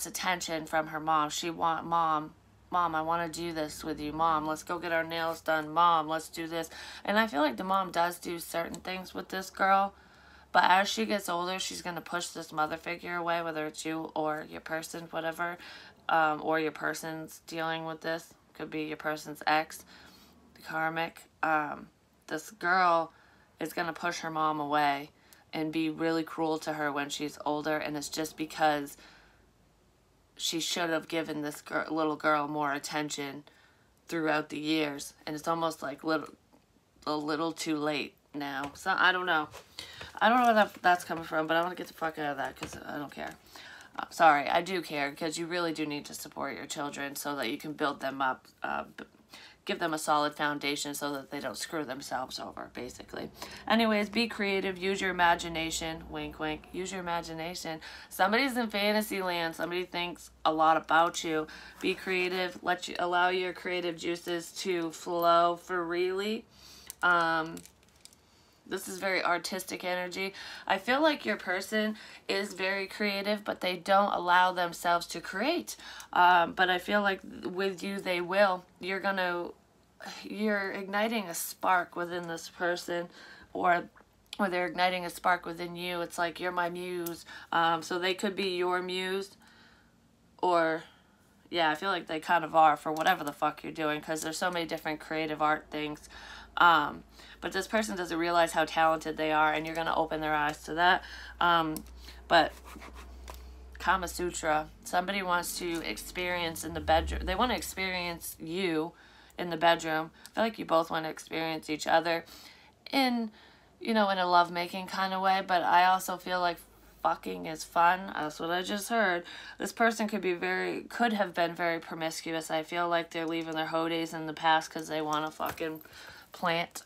Speaker 1: attention from her mom. Mom, I want to do this with you. Mom, let's go get our nails done. Mom, let's do this. And I feel like the mom does do certain things with this girl. But as she gets older, she's going to push this mother figure away, whether it's you or your person, whatever, or your person's dealing with this. Could be your person's ex, the karmic. This girl is going to push her mom away and be really cruel to her when she's older, and it's just because she should have given this little girl more attention throughout the years, and it's almost like a little too late now. So I don't know where that's coming from, but I want to get the fuck out of that because I don't care. Sorry, I do care, because you really do need to support your children so that you can build them up, give them a solid foundation so that they don't screw themselves over, basically. Anyways, be creative, use your imagination, wink wink, use your imagination. Somebody's in fantasy land, somebody thinks a lot about you. Be creative, allow your creative juices to flow freely. This is very artistic energy. I feel like your person is very creative, but they don't allow themselves to create. But I feel like with you, they will. You're igniting a spark within this person, or they're igniting a spark within you. It's like, you're my muse. So they could be your muse, or, yeah, I feel like they kind of are for whatever the fuck you're doing, because there's so many different creative art things. But this person doesn't realize how talented they are, and you're going to open their eyes to that. But Kama Sutra, somebody wants to experience in the bedroom. They want to experience you in the bedroom. I feel like you both want to experience each other in, you know, in a lovemaking kind of way. But I also feel like fucking is fun. That's what I just heard. This person could have been very promiscuous. I feel like they're leaving their hoe days in the past because they want to fucking plant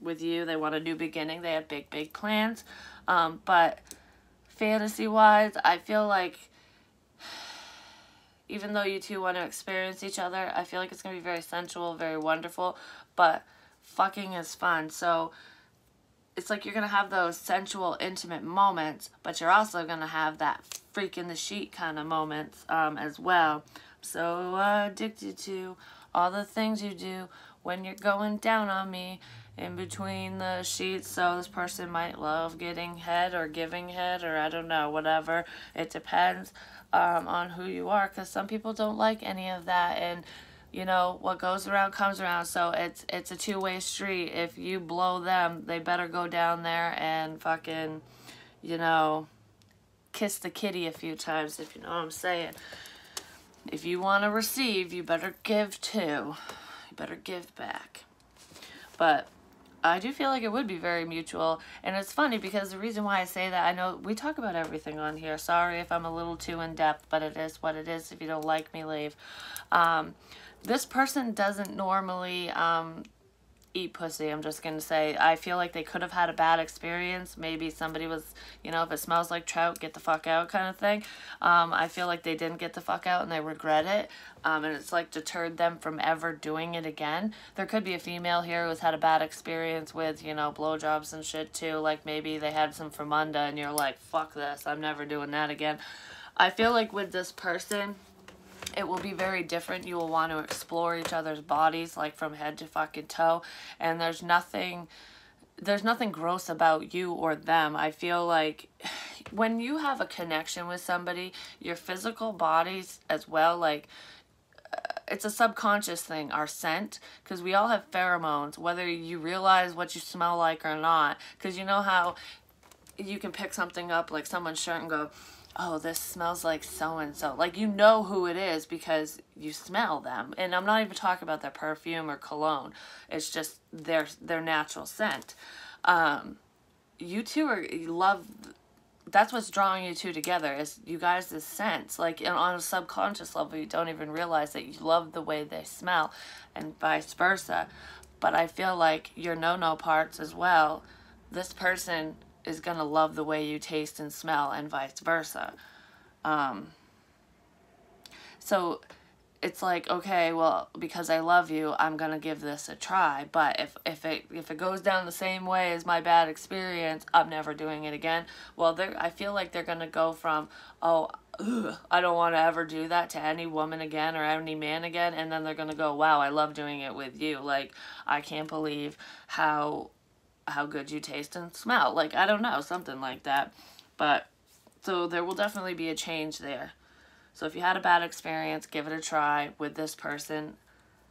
Speaker 1: with you. They want a new beginning. They have big plans. But fantasy wise, I feel like even though you two want to experience each other, I feel like it's going to be very sensual, very wonderful, but fucking is fun. So it's like you're going to have those sensual, intimate moments, but you're also going to have that freak in the sheet kind of moments as well. So addicted to all the things you do when you're going down on me in between the sheets. So this person might love getting head or giving head, or I don't know, whatever. It depends on who you are, because some people don't like any of that, and you know, what goes around comes around. So it's a two-way street. If you blow them, they better go down there and fucking, you know, kiss the kitty a few times, if you know what I'm saying. If you want to receive, you better give too. You better give back. But I do feel like it would be very mutual. And it's funny because the reason why I say that, I know we talk about everything on here. Sorry if I'm a little too in-depth, but it is what it is. If you don't like me, leave. This person doesn't normally eat pussy. I'm just going to say, I feel like they could have had a bad experience. Maybe somebody was, you know, if it smells like trout, get the fuck out kind of thing. I feel like they didn't get the fuck out and they regret it. And it's like deterred them from ever doing it again. There could be a female here who's had a bad experience with, you know, blowjobs and shit too. Like maybe they had some Fremunda and you're like, fuck this, I'm never doing that again. I feel like with this person, it will be very different. You will want to explore each other's bodies, like from head to fucking toe. And there's nothing gross about you or them. I feel like when you have a connection with somebody, your physical bodies as well, like, it's a subconscious thing, our scent, because we all have pheromones, whether you realize what you smell like or not, because you know how you can pick something up, like someone's shirt, and go, oh, this smells like so-and-so. Like, you know who it is because you smell them. And I'm not even talking about their perfume or cologne. It's just their natural scent. You two you love, that's what's drawing you two together, is you guys' scents. Like, on a subconscious level, you don't even realize that you love the way they smell, and vice versa. But I feel like your no-no parts as well, this person is going to love the way you taste and smell, and vice versa. So it's like, okay, well, because I love you, I'm going to give this a try. But if it goes down the same way as my bad experience, I'm never doing it again. Well, I feel like they're going to go from, oh, ugh, I don't want to ever do that to any woman again or any man again. And then they're going to go, wow, I love doing it with you. Like, I can't believe how good you taste and smell. Like, I don't know, something like that. But, so there will definitely be a change there. So if you had a bad experience, give it a try with this person,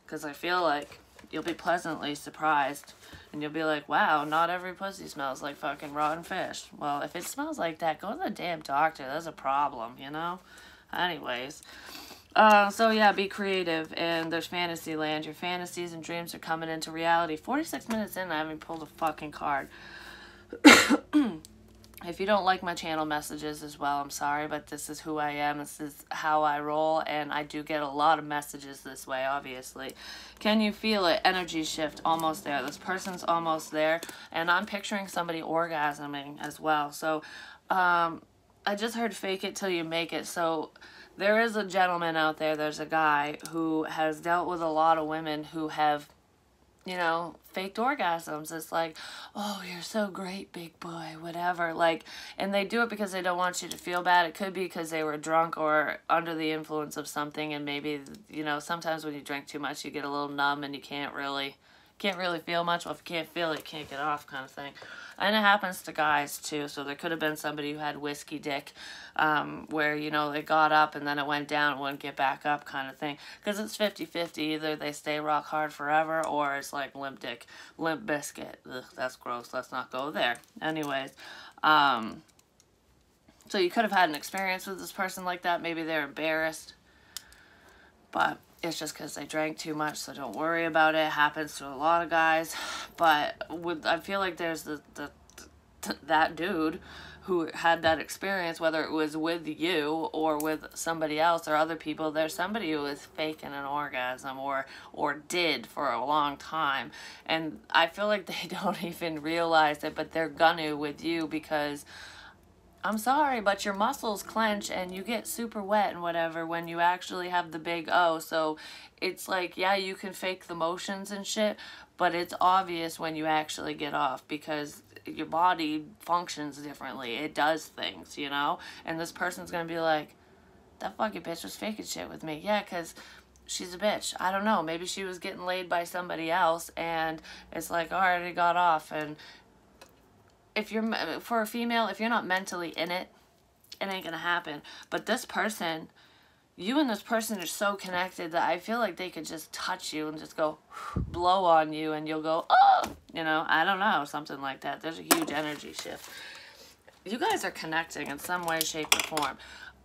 Speaker 1: because I feel like you'll be pleasantly surprised. And you'll be like, wow, not every pussy smells like fucking rotten fish. Well, if it smells like that, go to the damn doctor. There's a problem, you know? Anyways. So yeah, be creative, and there's fantasy land. Your fantasies and dreams are coming into reality. 46 minutes in, I haven't pulled a fucking card. If you don't like my channel messages as well, I'm sorry, but this is who I am. This is how I roll, and I do get a lot of messages this way, obviously. Can you feel it? Energy shift, almost there. This person's almost there, and I'm picturing somebody orgasming as well. So, I just heard fake it till you make it. So, there is a gentleman out there, there's a guy who has dealt with a lot of women who have, you know, faked orgasms. It's like, oh, you're so great, big boy, whatever. Like, and they do it because they don't want you to feel bad. It could be because they were drunk or under the influence of something, and maybe, you know, sometimes when you drink too much, you get a little numb and you can't really feel much. Well, if you can't feel it, you can't get off, kind of thing. And it happens to guys too. So there could have been somebody who had whiskey dick, where, you know, they got up and then it went down and wouldn't get back up, kind of thing. Because it's 50-50. Either they stay rock hard forever, or it's like limp dick, limp biscuit. Ugh, that's gross. Let's not go there. Anyways, so you could have had an experience with this person like that. Maybe they're embarrassed, but it's just because they drank too much, so don't worry about it. It happens to a lot of guys. But I feel like there's that dude who had that experience, whether it was with you or with somebody else or other people. There's somebody who is faking an orgasm or did for a long time. And I feel like they don't even realize it, but they're gonna with you, because I'm sorry, but your muscles clench and you get super wet and whatever when you actually have the big O. So it's like, yeah, you can fake the motions and shit, but it's obvious when you actually get off, because your body functions differently. It does things, you know? And this person's gonna be like, that fucking bitch was faking shit with me. Yeah, because she's a bitch. I don't know. Maybe she was getting laid by somebody else, and it's like, alright, I got off. And if you're, for a female, if you're not mentally in it, it ain't gonna happen. But this person, you and this person are so connected that I feel like they could just touch you and just go blow on you, and you'll go, oh, you know, I don't know, something like that. There's a huge energy shift. You guys are connecting in some way, shape, or form.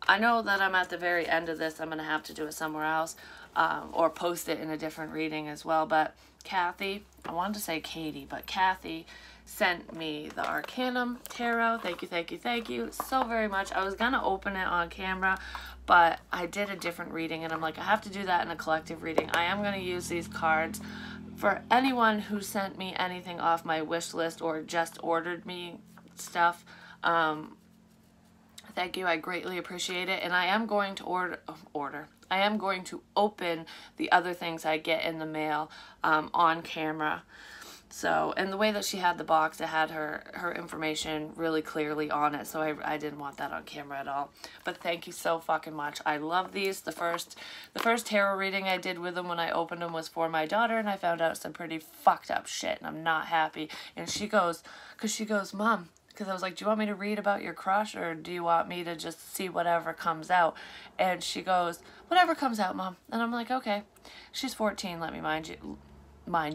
Speaker 1: I know that I'm at the very end of this. I'm gonna have to do it somewhere else, or post it in a different reading as well. But Kathy, I wanted to say Katie, but Kathy sent me the Arcanum Tarot. Thank you, thank you, thank you so very much. I was gonna open it on camera, but I did a different reading, and I'm like, I have to do that in a collective reading. I am gonna use these cards for anyone who sent me anything off my wish list or just ordered me stuff. Thank you, I greatly appreciate it. And I am going to I am going to open the other things I get in the mail on camera. So, and the way that she had the box, it had her information really clearly on it, so I didn't want that on camera at all. But thank you so fucking much. I love these. The first tarot reading I did with them when I opened them was for my daughter, and I found out some pretty fucked up shit, and I'm not happy. And she goes, Mom, because I was like, do you want me to read about your crush, or do you want me to just see whatever comes out? And she goes, whatever comes out, Mom. And I'm like, okay. She's 14, let me mind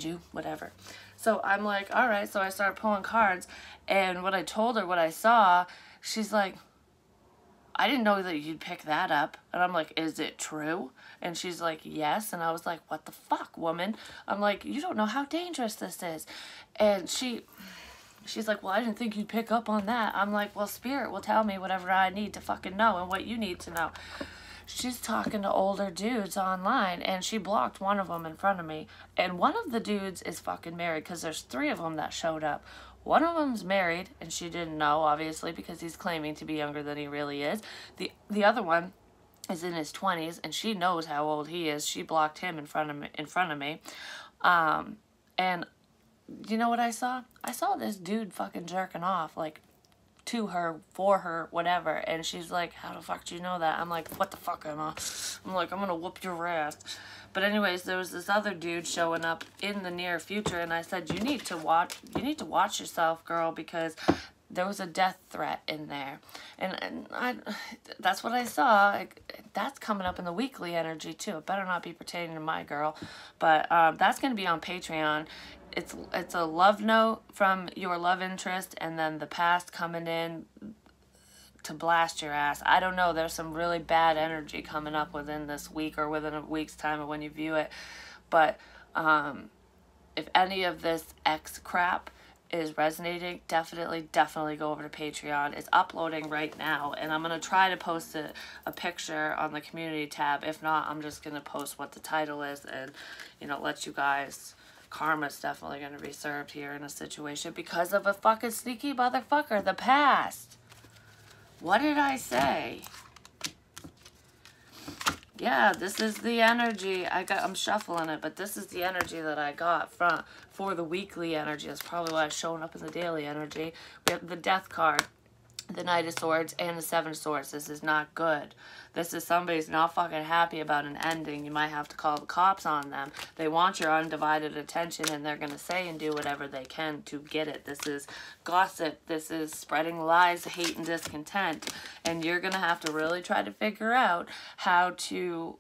Speaker 1: you, whatever. So I'm like, all right. So I started pulling cards, and when I told her what I saw, she's like, I didn't know that you'd pick that up. And I'm like, is it true? And she's like, yes. And I was like, what the fuck, woman? I'm like, you don't know how dangerous this is. And she's like, well, I didn't think you'd pick up on that. I'm like, well, Spirit will tell me whatever I need to fucking know and what you need to know. She's talking to older dudes online, and she blocked one of them in front of me. And one of the dudes is fucking married, because there's 3 of them that showed up. One of them's married, and she didn't know, obviously, because he's claiming to be younger than he really is. The other one is in his 20s, and she knows how old he is. She blocked him in front of me. And you know what I saw? I saw this dude fucking jerking off, like, to her, for her, whatever. And she's like, how the fuck do you know that? I'm like, what the fuck, Emma? I'm like, I'm gonna whoop your ass. But anyways, there was this other dude showing up in the near future, and I said, you need to watch yourself, girl, because there was a death threat in there. And that's what I saw. That's coming up in the weekly energy too. It better not be pertaining to my girl. But that's going to be on Patreon. It's a love note from your love interest, and then the past coming in to blast your ass. I don't know. There's some really bad energy coming up within this week, or within a week's time of when you view it. But if any of this X crap is resonating, definitely go over to Patreon. It's uploading right now, and I'm going to try to post a picture on the community tab. If not, I'm just going to post what the title is and, you know, let you guys... Karma's definitely going to be served here in a situation because of a fucking sneaky motherfucker. The past. What did I say? Yeah, this is the energy I'm shuffling it, but this is the energy that I got for the weekly energy. That's probably why it's showing up in the daily energy. We have the Death card, the Knight of Swords, and the Seven of Swords. This is not good. This is somebody's not fucking happy about an ending. You might have to call the cops on them. They want your undivided attention, and they're going to say and do whatever they can to get it. This is gossip. This is spreading lies, hate, and discontent. And you're going to have to really try to figure out how to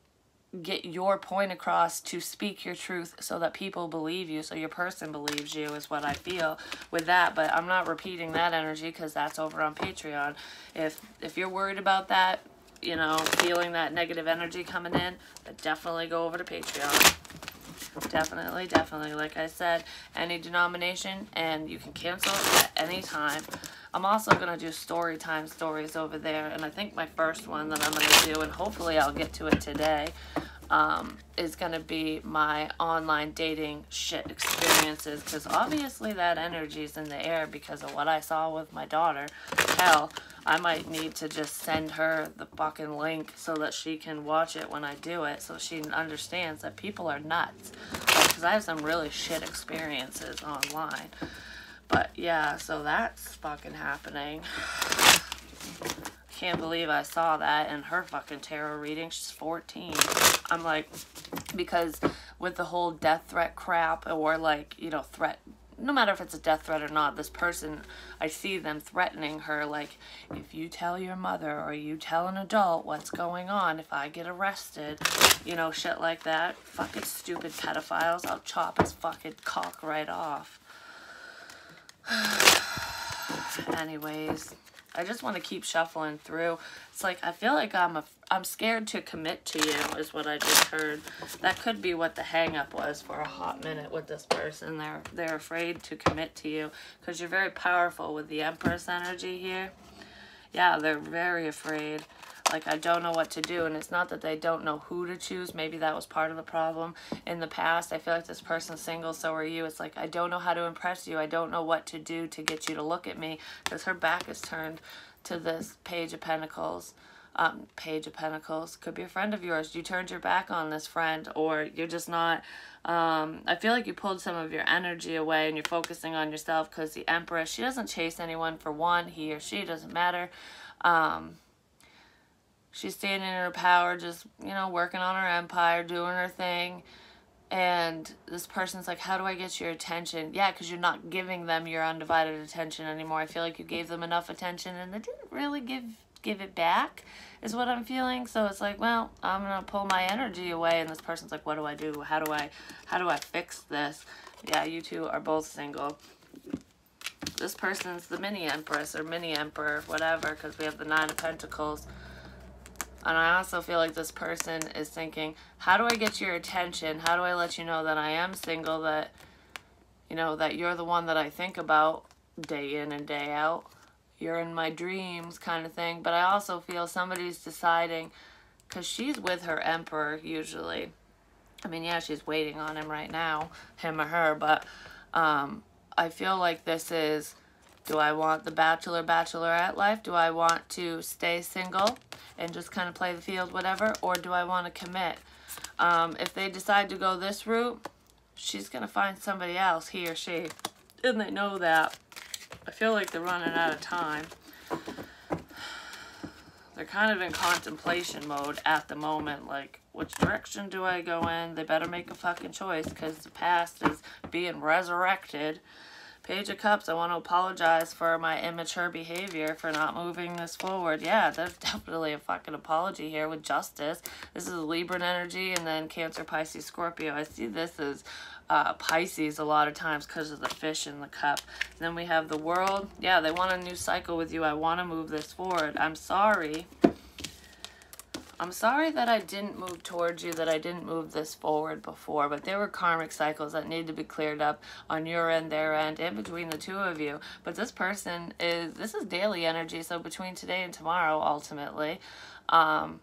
Speaker 1: get your point across, to speak your truth so that people believe you, so your person believes you, is what I feel with that. But I'm not repeating that energy because that's over on Patreon. If you're worried about that, you know, feeling that negative energy coming in, then definitely go over to Patreon. Definitely. Like I said, any denomination, and you can cancel at any time. I'm also going to do story time stories over there, and I think my first one that I'm going to do, and hopefully I'll get to it today, is going to be my online dating shit experiences, because obviously that energy is in the air because of what I saw with my daughter. Hell, I might need to just send her the fucking link so that she can watch it when I do it, so she understands that people are nuts. Because I have some really shit experiences online. But yeah, so that's fucking happening. Can't believe I saw that in her fucking tarot reading. She's 14. I'm like, because with the whole death threat crap, or like, you know, no matter if it's a death threat or not, this person, I see them threatening her, like, if you tell your mother or you tell an adult what's going on, if I get arrested, you know, shit like that. Fucking stupid pedophiles, I'll chop his fucking cock right off. Anyways, I just want to keep shuffling through. It's like, I feel like I'm scared to commit to you, is what I just heard. That could be what the hang-up was for a hot minute with this person. They're afraid to commit to you because you're very powerful with the Empress energy here. Yeah, they're very afraid. Like, I don't know what to do, and it's not that they don't know who to choose. Maybe that was part of the problem in the past. I feel like this person's single, so are you. It's like, I don't know how to impress you. I don't know what to do to get you to look at me, because her back is turned to this Page of Pentacles. Page of Pentacles. Could be a friend of yours. You turned your back on this friend, or you're just not... I feel like you pulled some of your energy away and you're focusing on yourself, because the Empress, she doesn't chase anyone for one. He or she, doesn't matter. She's standing in her power, just, you know, working on her empire, doing her thing. And this person's like, how do I get your attention? Yeah, because you're not giving them your undivided attention anymore. I feel like you gave them enough attention and they didn't really give it back, is what I'm feeling. So it's like, well, I'm gonna pull my energy away, and this person's like, what do I do? How do I fix this? Yeah, you two are both single. This person's the mini empress or mini emperor, whatever, because we have the Nine of Pentacles. And I also feel like this person is thinking, how do I get your attention? How do I let you know that I am single, that, you know, that you're the one that I think about day in and day out? You're in my dreams, kind of thing. But I also feel somebody's deciding, because she's with her emperor usually. I mean, yeah, she's waiting on him right now, him or her, but I feel like this is, do I want the bachelor, bachelorette life? Do I want to stay single and just kind of play the field, whatever? Or do I want to commit? If they decide to go this route, she's going to find somebody else, he or she. And they know that. I feel like they're running out of time. They're kind of in contemplation mode at the moment. Like, which direction do I go in? They better make a fucking choice, because the past is being resurrected. Page of Cups, I want to apologize for my immature behavior for not moving this forward. Yeah, there's definitely a fucking apology here with Justice. This is Libran energy, and then Cancer, Pisces, Scorpio. I see this as Pisces a lot of times because of the fish in the cup. Then we have the World. Yeah, they want a new cycle with you. I want to move this forward. I'm sorry. I'm sorry that I didn't move towards you, that I didn't move this forward before, but there were karmic cycles that need to be cleared up on your end, their end, and between the two of you. But this person this is daily energy, so between today and tomorrow, ultimately. But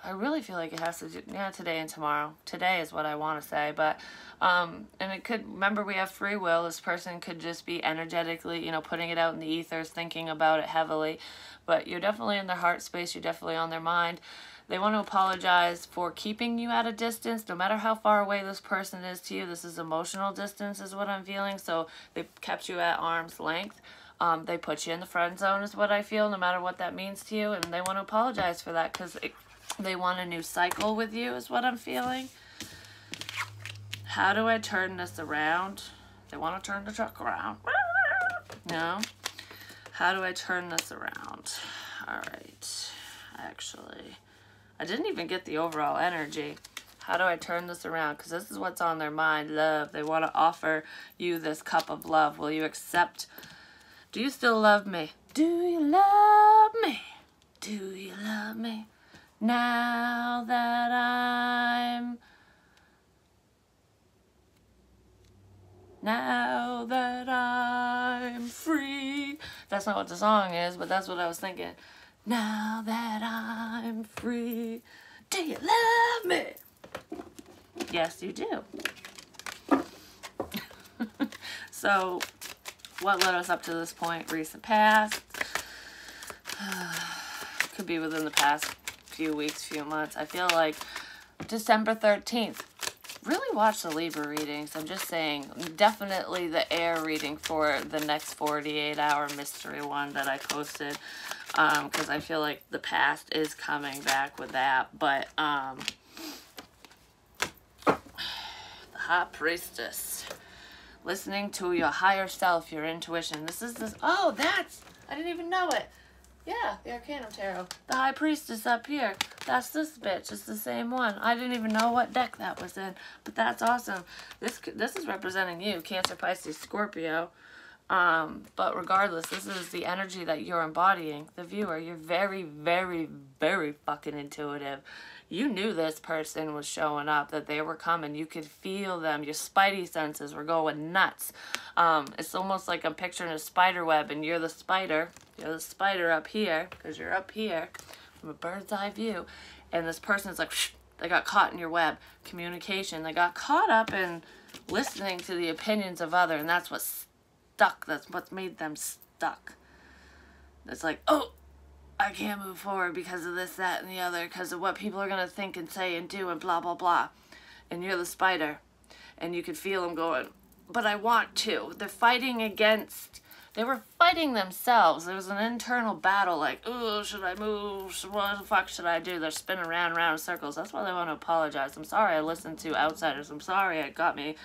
Speaker 1: I really feel like it has to do, yeah, today and tomorrow. Today is what I want to say, but, and it could, remember we have free will. This person could just be energetically, you know, putting it out in the ethers, thinking about it heavily, but you're definitely in their heart space. You're definitely on their mind. They want to apologize for keeping you at a distance, no matter how far away this person is to you. This is emotional distance is what I'm feeling, so they kept you at arm's length. They put you in the friend zone is what I feel, no matter what that means to you, and they want to apologize for that because they want a new cycle with you is what I'm feeling. How do I turn this around? They want to turn the truck around. No. How do I turn this around? All right. Actually, I didn't even get the overall energy. How do I turn this around? Because this is what's on their mind. Love. They want to offer you this cup of love. Will you accept? Do you still love me? Do you love me? Do you love me? Now that I'm free. That's not what the song is, but that's what I was thinking. Now that I'm free, do you love me? Yes, you do. So, what led us up to this point? Recent past. Could be within the past few weeks, few months. I feel like December 13th. Really watch the Libra readings. I'm just saying, definitely the air reading for the next 48-hour mystery one that I posted, because I feel like the past is coming back with that. But the High Priestess, listening to your higher self, your intuition. This is this. Oh, that's, I didn't even know it. Yeah, the Arcanum Tarot. The High Priestess up here. That's this bitch. It's the same one. I didn't even know what deck that was in, but that's awesome. This is representing you, Cancer, Pisces, Scorpio. But regardless, this is the energy that you're embodying. The viewer, you're very, very, very fucking intuitive. You knew this person was showing up, that they were coming. You could feel them. Your spidey senses were going nuts. It's almost like I'm picturing a spider web, and you're the spider. You're the spider up here, because you're up here from a bird's eye view. And this person's like, shh, they got caught in your web. Communication. They got caught up in listening to the opinions of others, and that's what stuck. That's what made them stuck. It's like, oh, I can't move forward because of this, that, and the other, because of what people are going to think and say and do and blah, blah, blah. And you're the spider. And you could feel them going, but I want to. They're fighting against They were fighting themselves. There was an internal battle, like, oh, should I move? What the fuck should I do? They're spinning around and around in circles. That's why they want to apologize. I'm sorry I listened to outsiders. I'm sorry it got me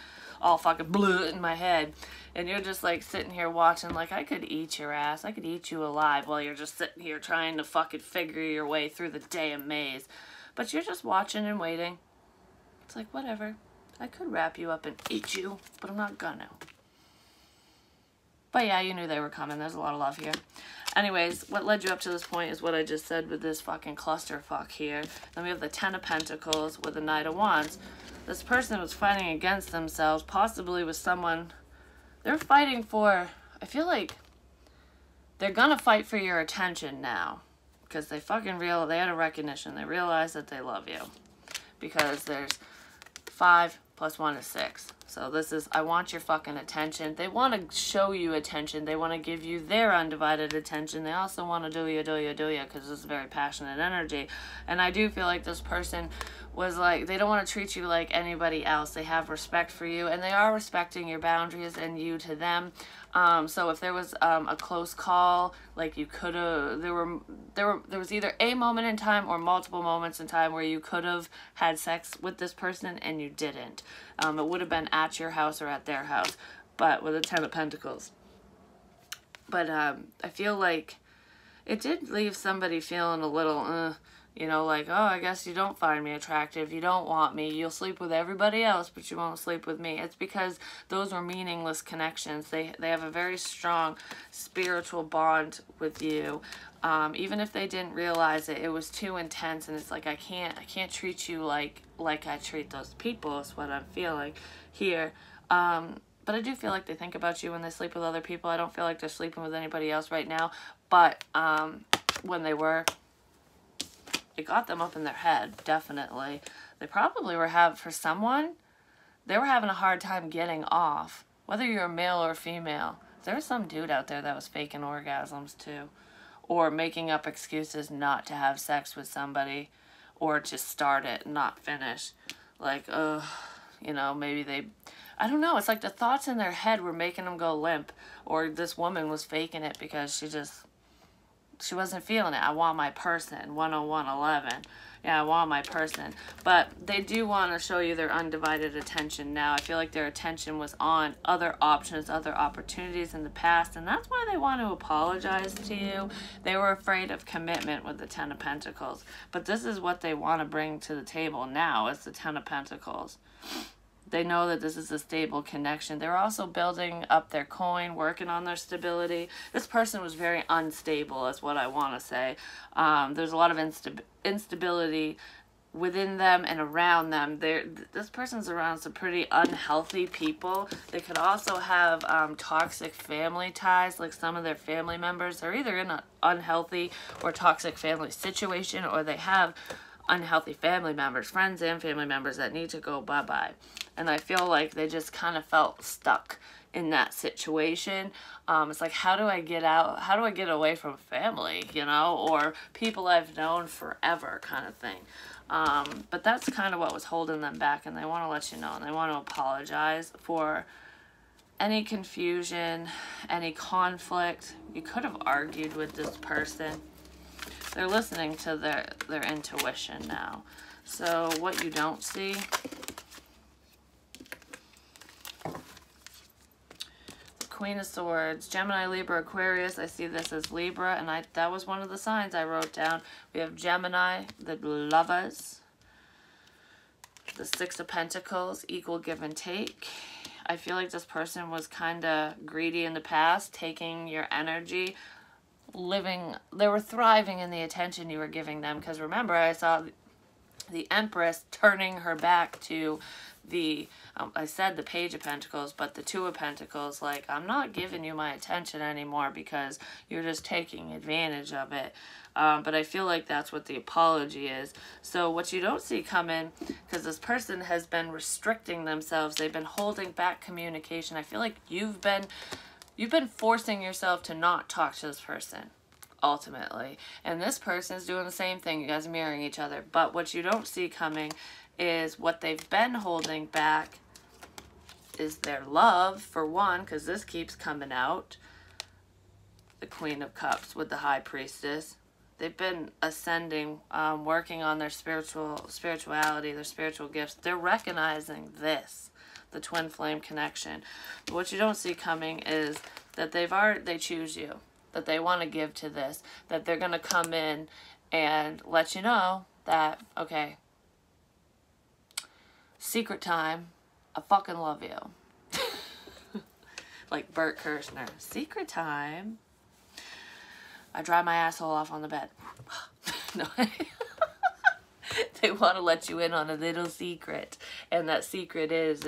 Speaker 1: all fucking blue in my head. And you're just like sitting here watching, like, I could eat your ass. I could eat you alive while you're just sitting here trying to fucking figure your way through the damn maze. But you're just watching and waiting. It's like, whatever. I could wrap you up and eat you, but I'm not gonna. But yeah, you knew they were coming. There's a lot of love here. Anyways, what led you up to this point is what I just said with this fucking clusterfuck here. Then we have the Ten of Pentacles with the Knight of Wands. This person was fighting against themselves, possibly with someone. They're fighting for, I feel like they're gonna fight for your attention now. Because they fucking they had a recognition. They realized that they love you. Because there's 5 plus 1 is 6. So this is, I want your fucking attention. They want to show you attention. They want to give you their undivided attention. They also want to do you, because this is very passionate energy. And I do feel like this person was like, they don't want to treat you like anybody else. They have respect for you, and they are respecting your boundaries and you to them. So if there was a close call, like you could have, there was either a moment in time or multiple moments in time where you could have had sex with this person and you didn't. It would have been at your house or at their house, but with a Ten of Pentacles. But I feel like it did leave somebody feeling a little, you know, like, oh, I guess you don't find me attractive. You don't want me. You'll sleep with everybody else, but you won't sleep with me. It's because those were meaningless connections. They have a very strong spiritual bond with you. Even if they didn't realize it, it was too intense, and it's like, I can't treat you like I treat those people, is what I'm feeling here. But I do feel like they think about you when they sleep with other people. I don't feel like they're sleeping with anybody else right now, but when they were, it got them up in their head, definitely. They probably were for someone, they were having a hard time getting off. Whether you're a male or female, there was some dude out there that was faking orgasms too. Or making up excuses not to have sex with somebody. Or to start it and not finish. Like, you know, maybe I don't know. It's like the thoughts in their head were making them go limp. Or this woman was faking it because she wasn't feeling it. I want my person. 10111. Yeah, I want my person. But they do want to show you their undivided attention now. I feel like their attention was on other options, other opportunities in the past, and that's why they want to apologize to you. They were afraid of commitment with the Ten of Pentacles. But this is what they want to bring to the table now, is the Ten of Pentacles. They know that this is a stable connection. They're also building up their coin, working on their stability. This person was very unstable, is what I want to say. There's a lot of instability within them and around them. This person's around some pretty unhealthy people. They could also have toxic family ties, like some of their family members. They're either in an unhealthy or toxic family situation, or they have unhealthy family members, friends and family members that need to go bye-bye. And I feel like they just kind of felt stuck in that situation. It's like, how do I get out? How do I get away from family, you know, or people I've known forever kind of thing. But that's kind of what was holding them back, and they want to let you know, and they want to apologize for any confusion, any conflict. You could have argued with this person. They're listening to their intuition now. So what you don't see, Queen of Swords, Gemini, Libra, Aquarius. I see this as Libra, and that was one of the signs I wrote down. We have Gemini, the Lovers, the Six of Pentacles, equal give and take. I feel like this person was kind of greedy in the past, taking your energy, they were thriving in the attention you were giving them. Because remember, I saw the Empress turning her back to the, I said the Page of Pentacles, but the Two of Pentacles, like, I'm not giving you my attention anymore because you're just taking advantage of it. But I feel like that's what the apology is. So what you don't see coming, because this person has been restricting themselves, they've been holding back communication. I feel like you've been forcing yourself to not talk to this person, ultimately. And this person is doing the same thing. You guys are mirroring each other. But what you don't see coming is what they've been holding back is their love, for one, because this keeps coming out. the Queen of Cups with the High Priestess. They've been ascending, working on their spirituality, their spiritual gifts. They're recognizing this, the twin flame connection. But what you don't see coming is that they choose you, that they want to give to this, that they're going to come in and let you know that, okay, secret time, I fucking love you. Like Bert Kirshner, secret time, I dry my asshole off on the bed. No. They want to let you in on a little secret. And that secret is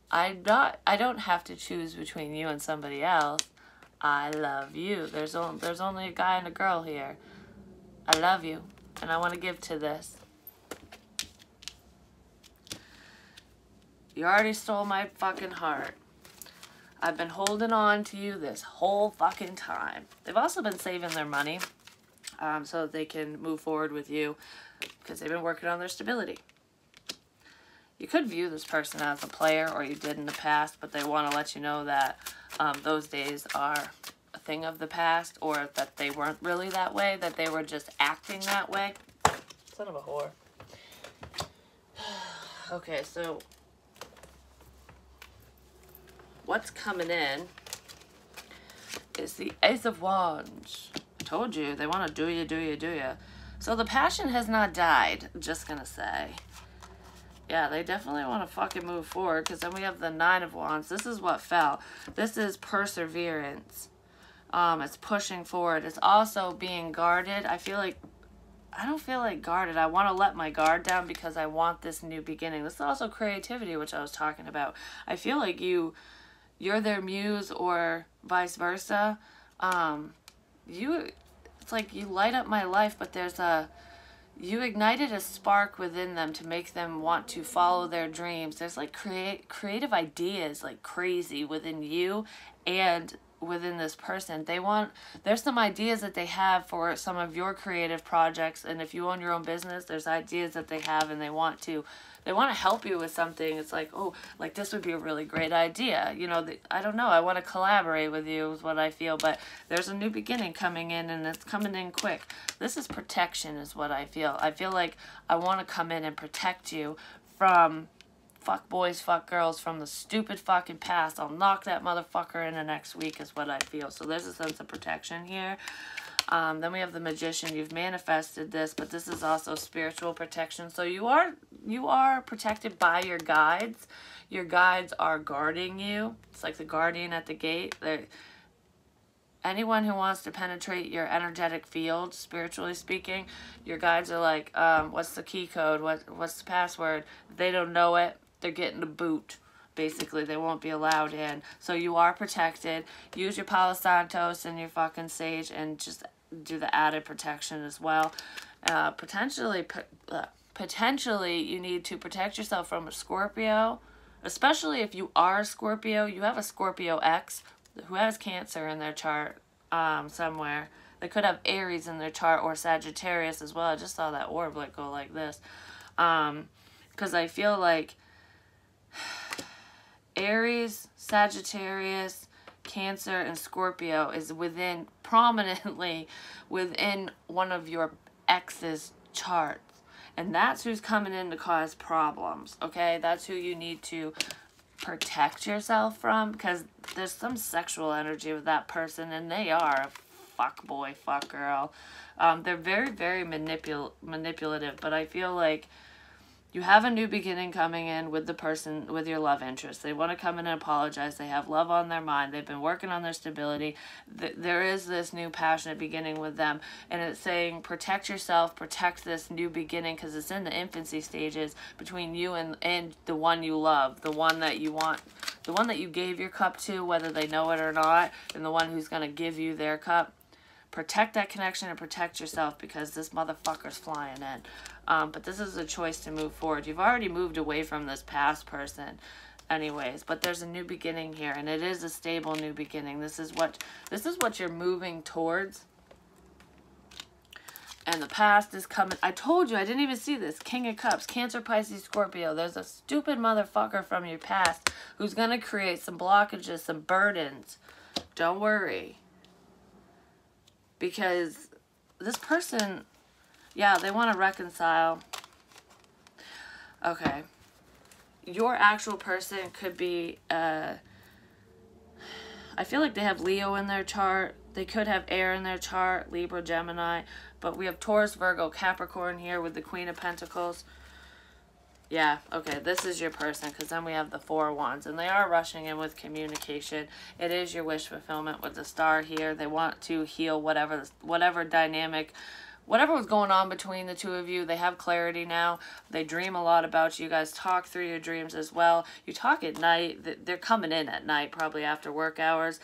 Speaker 1: I don't have to choose between you and somebody else. I love you. There's only a guy and a girl here. I love you. And I want to give to this. You already stole my fucking heart. I've been holding on to you this whole fucking time. They've also been saving their money so that they can move forward with you because they've been working on their stability. You could view this person as a player, or you did in the past, but they want to let you know that those days are a thing of the past, or that they weren't really that way, that they were just acting that way. Son of a whore. Okay, so what's coming in is the Ace of Wands. I told you, they want to do you. So the passion has not died, just gonna say. Yeah, they definitely want to fucking move forward, because then we have the Nine of Wands. This is what fell. This is perseverance. It's pushing forward. It's also being guarded. I don't feel like guarded. I want to let my guard down because I want this new beginning. This is also creativity, which I was talking about. I feel like you're their muse, or vice versa. It's like you light up my life, but you ignited a spark within them to make them want to follow their dreams. There's like creative ideas like crazy within you and within this person. There's some ideas that they have for some of your creative projects, and if you own your own business, there's ideas that they have, and they want to help you with something. It's like, oh, like this would be a really great idea. You know, I don't know, I want to collaborate with you is what I feel, but there's a new beginning coming in, and it's coming in quick. This is protection is what I feel. I feel like I want to come in and protect you from fuck boys, fuck girls, from the stupid fucking past. I'll knock that motherfucker in the next week is what I feel. So there's a sense of protection here. Then we have the Magician. You've manifested this, but this is also spiritual protection. So you are protected by your guides. Your guides are guarding you. It's like the guardian at the gate. Anyone who wants to penetrate your energetic field, spiritually speaking, your guides are like, what's the key code? What's the password? They don't know it. They're getting the boot. Basically, they won't be allowed in. So you are protected. Use your Palo Santos and your fucking sage, and just do the added protection as well. Potentially, you need to protect yourself from a Scorpio, especially if you are a Scorpio. You have a Scorpio X who has Cancer in their chart somewhere. They could have Aries in their chart, or Sagittarius as well. I just saw that orb go like this. Because I feel like Aries, Sagittarius, Cancer, and Scorpio is prominently within one of your ex's charts. And that's who's coming in to cause problems, okay? That's who you need to protect yourself from, because there's some sexual energy with that person, and they are a fuck boy, fuck girl. They're very, very manipulative, but I feel like you have a new beginning coming in with the person, with your love interest. They want to come in and apologize. They have love on their mind. They've been working on their stability. There is this new passionate beginning with them. And it's saying, protect yourself, protect this new beginning, because it's in the infancy stages between you and the one you love, the one that you want, the one that you gave your cup to, whether they know it or not, and the one who's going to give you their cup. Protect that connection and protect yourself, because this motherfucker's flying in. But this is a choice to move forward. You've already moved away from this past person anyways, but there's a new beginning here, and it is a stable new beginning. This is what you're moving towards. And the past is coming. I told you, I didn't even see this. King of Cups, Cancer, Pisces, Scorpio. There's a stupid motherfucker from your past who's going to create some blockages, some burdens. Don't worry. because this person, yeah, they want to reconcile. Okay. Your actual person could be, I feel like they have Leo in their chart. They could have air in their chart, Libra, Gemini. But we have Taurus, Virgo, Capricorn here with the Queen of Pentacles. Yeah, okay, this is your person, because then we have the Four of Wands. And they are rushing in with communication. It is your wish fulfillment with the Star here. They want to heal whatever dynamic, whatever was going on between the two of you. They have clarity now. They dream a lot about you. You guys talk through your dreams as well. You talk at night. They're coming in at night, probably after work hours.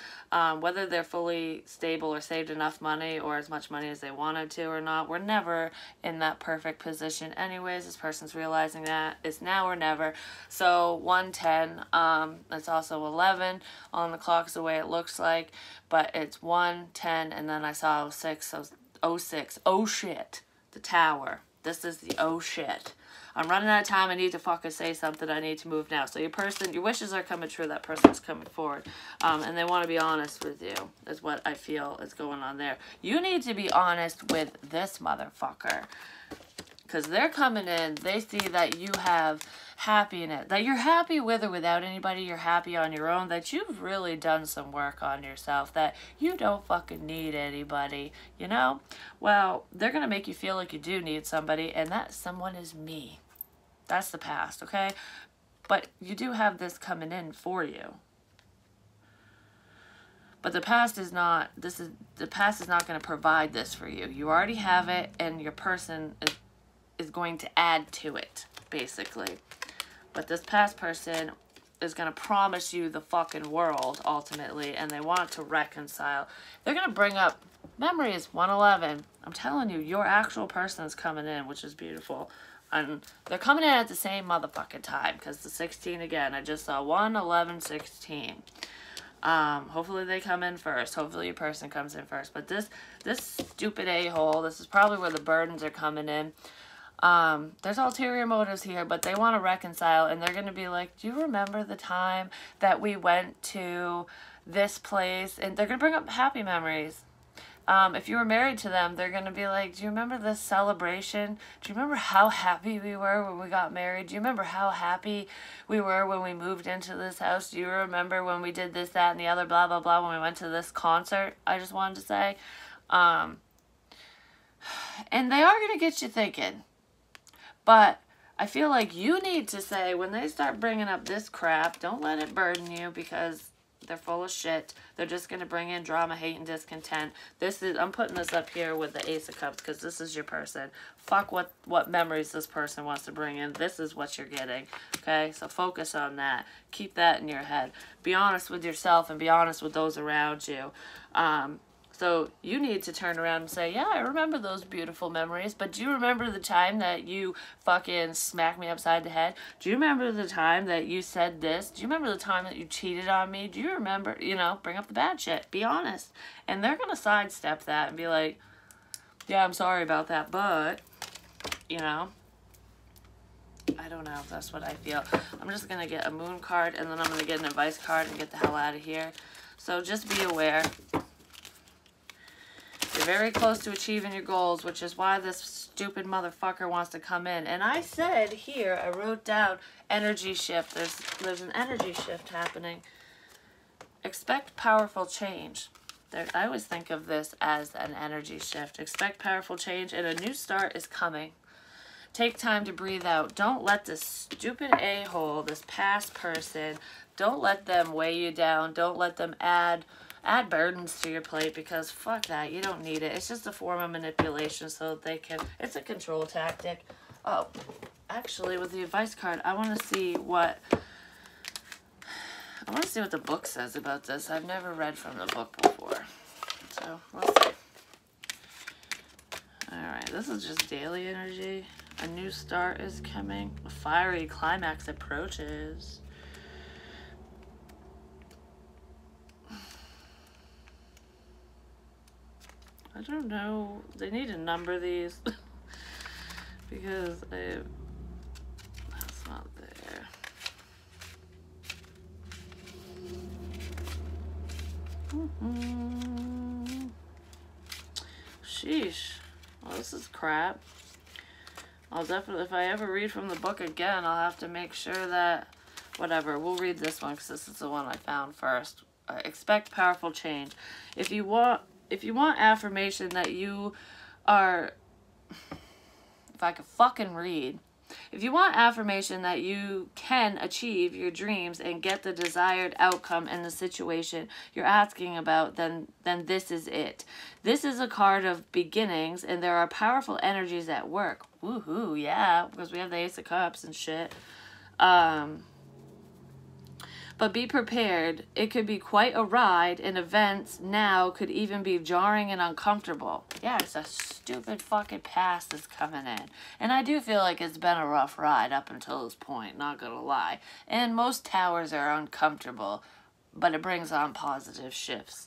Speaker 1: Whether they're fully stable or saved enough money or as much money as they wanted to or not, we're never in that perfect position anyways. This person's realizing that. It's now or never. So 110, it's also 11 on the clock is the way it looks like. But it's 110, and then I saw 06, so 06. Oh shit. The Tower. This is the oh shit. I'm running out of time. I need to fucking say something. I need to move now. So your person, your wishes are coming true. That person's coming forward. And they want to be honest with you, is what I feel is going on there. You need to be honest with this motherfucker. Because they're coming in, they see that you have happiness, that you're happy with or without anybody, you're happy on your own, that you've really done some work on yourself, that you don't fucking need anybody, you know? Well, they're going to make you feel like you do need somebody, and that someone is me. That's the past, okay? But you do have this coming in for you. But the past is not, the past is not going to provide this for you. You already have it, and your person is going to add to it, basically. But this past person is going to promise you the fucking world, ultimately, and they want to reconcile. They're going to bring up memories, 111. I'm telling you, your actual person is coming in, which is beautiful. And they're coming in at the same motherfucking time, because the 16 again, I just saw 1, 11, 16. Hopefully they come in first. Hopefully your person comes in first. But this stupid a-hole, this is probably where the burdens are coming in. There's ulterior motives here, but they want to reconcile, and they're going to be like, do you remember the time that we went to this place? And they're going to bring up happy memories. If you were married to them, they're going to be like, do you remember this celebration? Do you remember how happy we were when we got married? Do you remember how happy we were when we moved into this house? Do you remember when we did this, that, and the other, blah, blah, blah, when we went to this concert? I just wanted to say. And they are going to get you thinking. But I feel like you need to say, when they start bringing up this crap, don't let it burden you, because they're full of shit. They're just going to bring in drama, hate, and discontent. I'm putting this up here with the Ace of Cups, because this is your person. Fuck what memories this person wants to bring in. This is what you're getting. Okay? So focus on that. Keep that in your head. Be honest with yourself and be honest with those around you. So you need to turn around and say, yeah, I remember those beautiful memories, but do you remember the time that you fucking smacked me upside the head? Do you remember the time that you said this? Do you remember the time that you cheated on me? Do you remember, bring up the bad shit. Be honest. And they're going to sidestep that and be like, yeah, I'm sorry about that, but, I don't know. That's what I feel. I'm just going to get a moon card, and then I'm going to get an advice card and get the hell out of here. So just be aware. You're very close to achieving your goals, which is why this stupid motherfucker wants to come in. And I said here, I wrote down energy shift. There's an energy shift happening. Expect powerful change. I always think of this as an energy shift. Expect powerful change, and a new start is coming. Take time to breathe out. Don't let this stupid a-hole, this past person, don't let them weigh you down. Don't let them add burdens to your plate, because fuck that. You don't need it. It's just a form of manipulation so that they can... It's a control tactic. Oh, actually, with the advice card, I want to see what the book says about this. I've never read from the book before. So, we'll see. Alright, this is just daily energy. A new start is coming. A fiery climax approaches. I don't know. They need to number these because that's not there. this is crap. I'll definitely, if I ever read from the book again, I'll have to make sure that, whatever, we'll read this one because this is the one I found first. Expect powerful change. If you want affirmation that you are, if I could fucking read, if you want affirmation that you can achieve your dreams and get the desired outcome in the situation you're asking about, then this is it. This is a card of beginnings, and there are powerful energies at work. Woohoo, yeah, because we have the Ace of Cups and shit. But be prepared. It could be quite a ride, and events now could even be jarring and uncomfortable. Yeah, it's a stupid fucking past that's coming in. And I do feel like it's been a rough ride up until this point, not gonna lie. And most towers are uncomfortable, but it brings on positive shifts.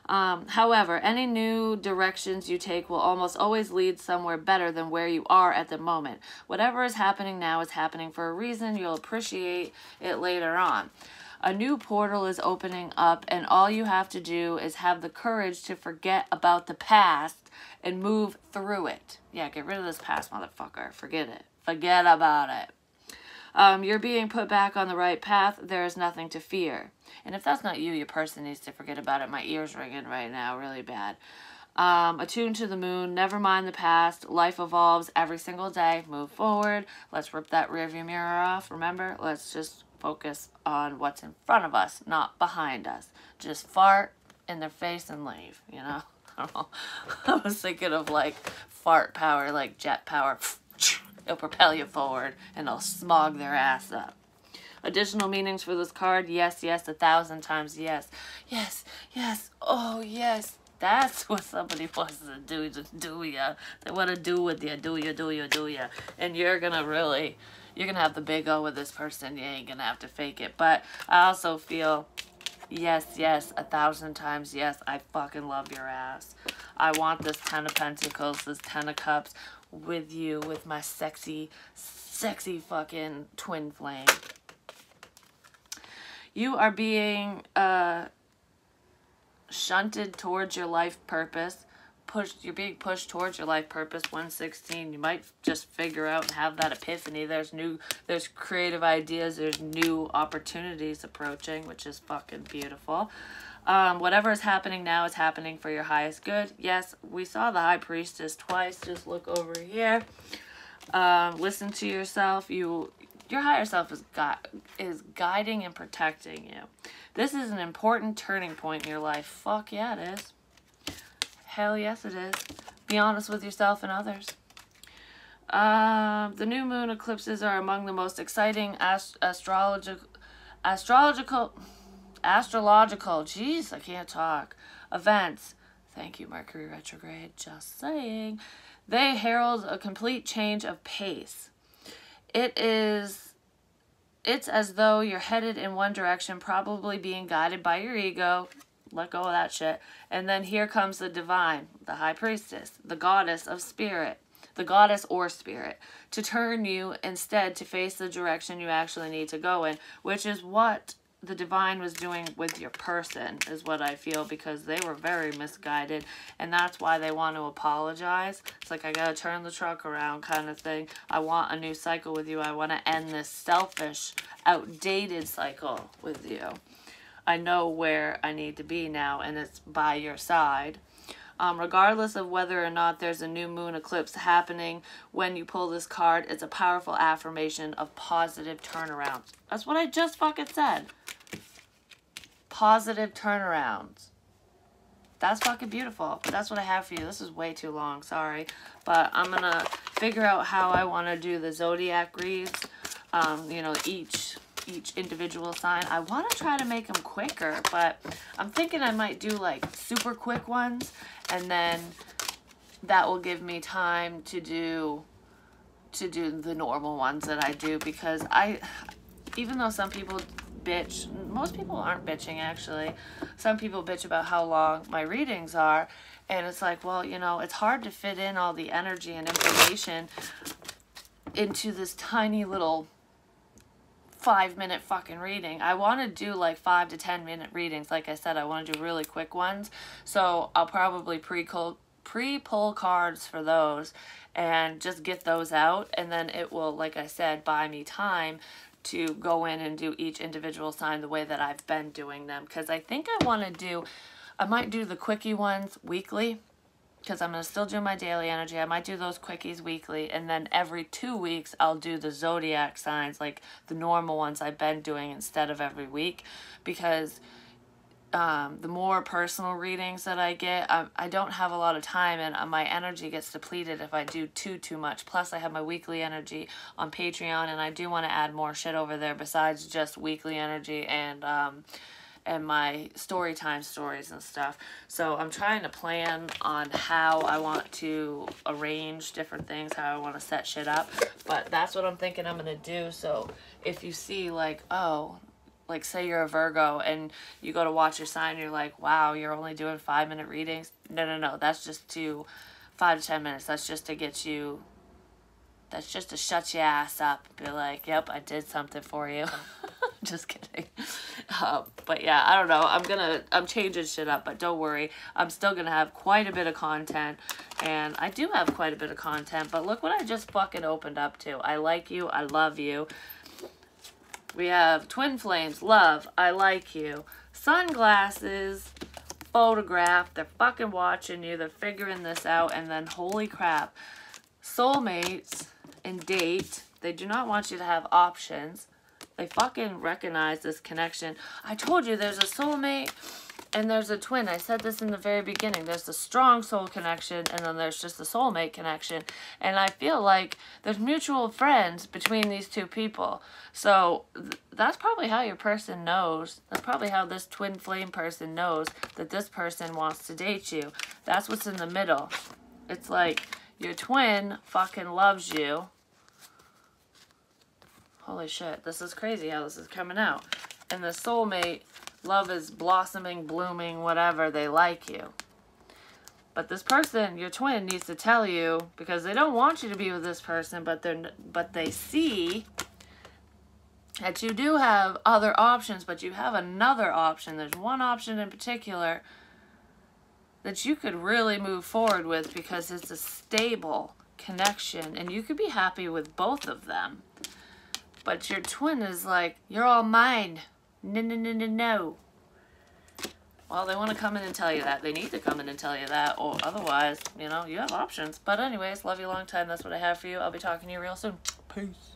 Speaker 1: However, any new directions you take will almost always lead somewhere better than where you are at the moment. Whatever is happening now is happening for a reason. You'll appreciate it later on. A new portal is opening up, and all you have to do is have the courage to forget about the past and move through it. Yeah, get rid of this past, motherfucker. Forget it. Forget about it. You're being put back on the right path. There is nothing to fear. And if that's not you, your person needs to forget about it. My ear's ringing right now, really bad. Attuned to the moon. Never mind the past. Life evolves every single day. Move forward. Let's rip that rearview mirror off. Remember, let's just focus on what's in front of us, not behind us. Just fart in their face and leave, you know? I don't know. I was thinking of like fart power, like jet power. It'll propel you forward and it'll smog their ass up. Additional meanings for this card. Yes, yes, 1,000 times yes. Yes, yes, oh yes. That's what somebody wants to do, just do ya. They want to do with you, do ya. And you're going to have the big O with this person. You ain't going to have to fake it. But I also feel, yes, yes, 1,000 times yes, I fucking love your ass. I want this 10 of Pentacles, this 10 of Cups with you, with my sexy, sexy fucking twin flame. You are being shunted towards your life purpose. You're being pushed towards your life purpose. 116. You might just figure out and have that epiphany. There's creative ideas. There's new opportunities approaching, which is fucking beautiful. Whatever is happening now is happening for your highest good. Yes, we saw the High Priestess twice. Just look over here. Listen to yourself. Your higher self is guiding and protecting you. This is an important turning point in your life. Fuck yeah, it is. Hell yes, it is. Be honest with yourself and others. The new moon eclipses are among the most exciting astrological, jeez, I can't talk, events. Thank you, Mercury retrograde, just saying. They herald a complete change of pace. It's as though you're headed in one direction, probably being guided by your ego. Let go of that shit. And then here comes the divine, the High Priestess, the goddess of spirit, the goddess or spirit, to turn you instead to face the direction you actually need to go in, which is what the divine was doing with your person, is what I feel, because they were very misguided, and that's why they want to apologize. It's like, I gotta turn the truck around kind of thing. I want a new cycle with you. I want to end this selfish, outdated cycle with you. I know where I need to be now, and it's by your side. Regardless of whether or not there's a new moon eclipse happening when you pull this card, it's a powerful affirmation of positive turnarounds. That's what I just fucking said. Positive turnarounds. That's fucking beautiful. But that's what I have for you. This is way too long, sorry. But I'm going to figure out how I want to do the zodiac reads. You know, each individual sign. I want to try to make them quicker, but I'm thinking I might do like super quick ones, and then that will give me time to do the normal ones that I do, because even though some people bitch, most people aren't bitching actually, some people bitch about how long my readings are, and it's like, well, you know, it's hard to fit in all the energy and information into this tiny little 5-minute fucking reading. I want to do like 5 to 10 minute readings. Like I said, I want to do really quick ones. So I'll probably pre-pull cards for those and just get those out, and then it will, like I said, buy me time to go in and do each individual sign the way that I've been doing them. Because I think I might do the quickie ones weekly, because I'm going to still do my daily energy. I might do those quickies weekly, and then every 2 weeks I'll do the zodiac signs, like the normal ones I've been doing, instead of every week, because the more personal readings that I get, I don't have a lot of time, and my energy gets depleted if I do too much. Plus, I have my weekly energy on Patreon, and I do want to add more shit over there besides just weekly energy and my story time stories and stuff. So I'm trying to plan on how I want to arrange different things, how I want to set shit up. But that's what I'm thinking I'm going to do. So if you see like, oh, like say you're a Virgo and you go to watch your sign, you're like, wow, you're only doing 5-minute readings. No. That's just 5 to 10 minutes. That's just to get you, that's just to shut your ass up and be like, yep, I did something for you. Just kidding. But yeah, I don't know. I'm changing shit up, but don't worry. I'm still gonna have quite a bit of content, and I do have quite a bit of content, but look what I just fucking opened up to. I like you. I love you. We have Twin Flames, love, I like you. Sunglasses, photograph, they're fucking watching you. They're figuring this out, and then holy crap. Soulmates and date. They do not want you to have options. They fucking recognize this connection. I told you there's a soulmate and there's a twin. I said this in the very beginning. There's the strong soul connection, and then there's just the soulmate connection. And I feel like there's mutual friends between these two people. So that's probably how your person knows. That's probably how this twin flame person knows that this person wants to date you. That's what's in the middle. It's like your twin fucking loves you. Holy shit, this is crazy how this is coming out. And the soulmate, love is blossoming, blooming, whatever, they like you. But this person, your twin, needs to tell you, because they don't want you to be with this person, but they see that you do have other options, but you have another option. There's one option in particular that you could really move forward with, because it's a stable connection, and you could be happy with both of them. But your twin is like, you're all mine. No. Well, they want to come in and tell you that. They need to come in and tell you that, or otherwise, you know, you have options. But anyways, love you long time. That's what I have for you. I'll be talking to you real soon. Peace.